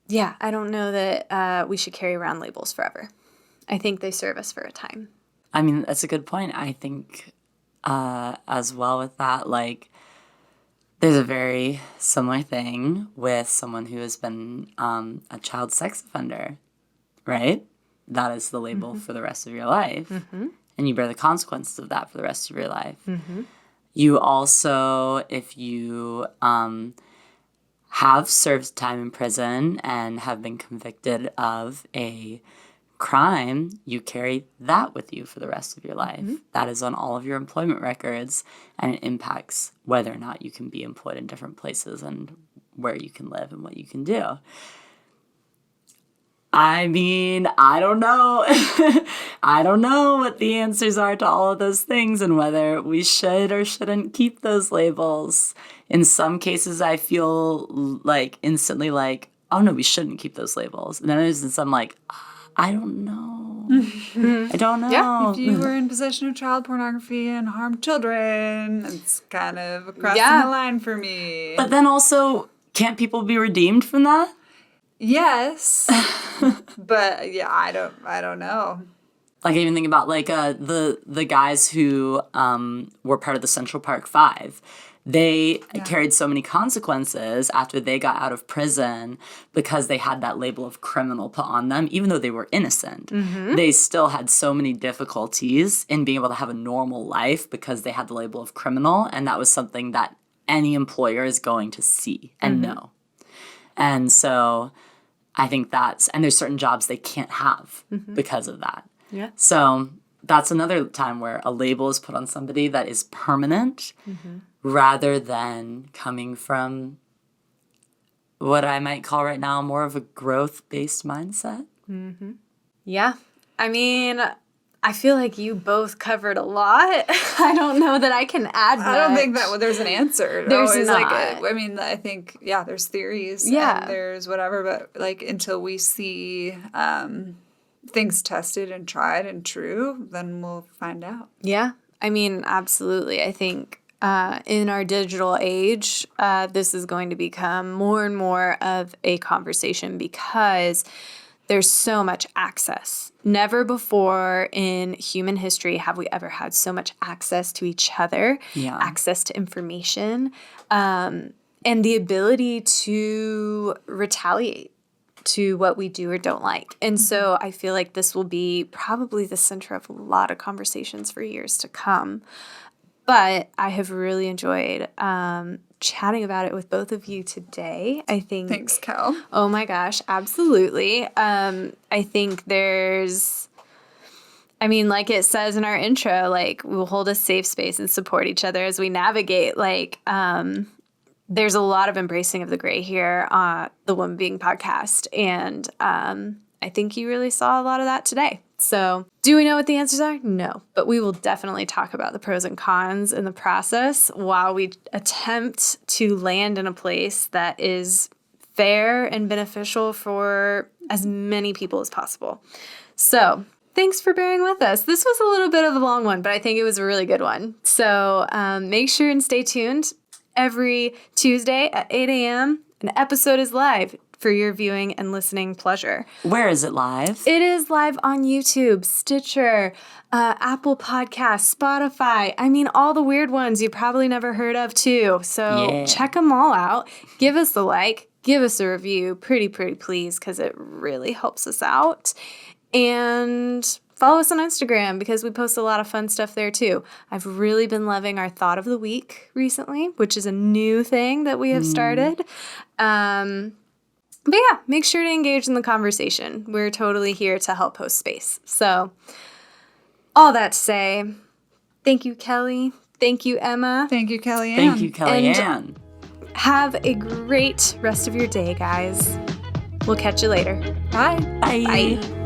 Yeah, I don't know that we should carry around labels forever. I think they serve us for a time. I mean, that's a good point. I think as well with that, like, there's a very similar thing with someone who has been a child sex offender, right? That is the label for the rest of your life. And and you bear the consequences of that for the rest of your life. You also, if you have served time in prison and have been convicted of a crime, you carry that with you for the rest of your life. That is on all of your employment records, and it impacts whether or not you can be employed in different places and where you can live and what you can do. I mean, I don't know. I don't know what the answers are to all of those things and whether we should or shouldn't keep those labels. In some cases, I feel like instantly like, oh no, we shouldn't keep those labels. And then there's some like, I don't know. I don't know. Yeah, If you were in possession of child pornography and harmed children, it's kind of crossing the line for me. But then also, can't people be redeemed from that? Yes, but yeah, I don't know. Like, I even think about like the guys who were part of the Central Park Five. They carried so many consequences after they got out of prison because they had that label of criminal put on them, even though they were innocent. They still had so many difficulties in being able to have a normal life because they had the label of criminal, and that was something that any employer is going to see and know. And so I think and there's certain jobs they can't have because of that. Yeah. So that's another time where a label is put on somebody that is permanent rather than coming from what I might call right now more of a growth-based mindset. Yeah. I mean, I feel like you both covered a lot. I don't know that I can add much. I don't think that there's an answer. There's always not. I mean, I think, there's theories. Yeah. And there's whatever, but like until we see things tested and tried and true, then we'll find out. Yeah. I mean, absolutely. I think in our digital age, this is going to become more and more of a conversation because there's so much access. Never before in human history have we ever had so much access to each other, access to information, and the ability to retaliate to what we do or don't like. And so I feel like this will be probably the center of a lot of conversations for years to come. But I have really enjoyed chatting about it with both of you today. I think. Thanks, Cal. Oh my gosh, absolutely. I think like it says in our intro, like we'll hold a safe space and support each other as we navigate. Like, there's a lot of embracing of the gray here on the Woman Being podcast. And I think you really saw a lot of that today. So do we know what the answers are? No, but we will definitely talk about the pros and cons in the process while we attempt to land in a place that is fair and beneficial for as many people as possible. So thanks for bearing with us. This was a little bit of a long one, but I think it was a really good one. So make sure and stay tuned. Every Tuesday at 8 a.m., an episode is live for your viewing and listening pleasure. Where is it live? It is live on YouTube, Stitcher, Apple Podcasts, Spotify. I mean, all the weird ones you probably never heard of, too. So check them all out. Give us a like. Give us a review. Pretty please, because it really helps us out. And follow us on Instagram because we post a lot of fun stuff there too. I've really been loving our Thought of the Week recently, which is a new thing that we have started. But yeah, make sure to engage in the conversation. We're totally here to help host space. So all that to say, thank you, Kelly. Thank you, Emma. Thank you, Kellyanne. Thank you, Kellyanne. Have a great rest of your day, guys. We'll catch you later. Bye. Bye. Bye.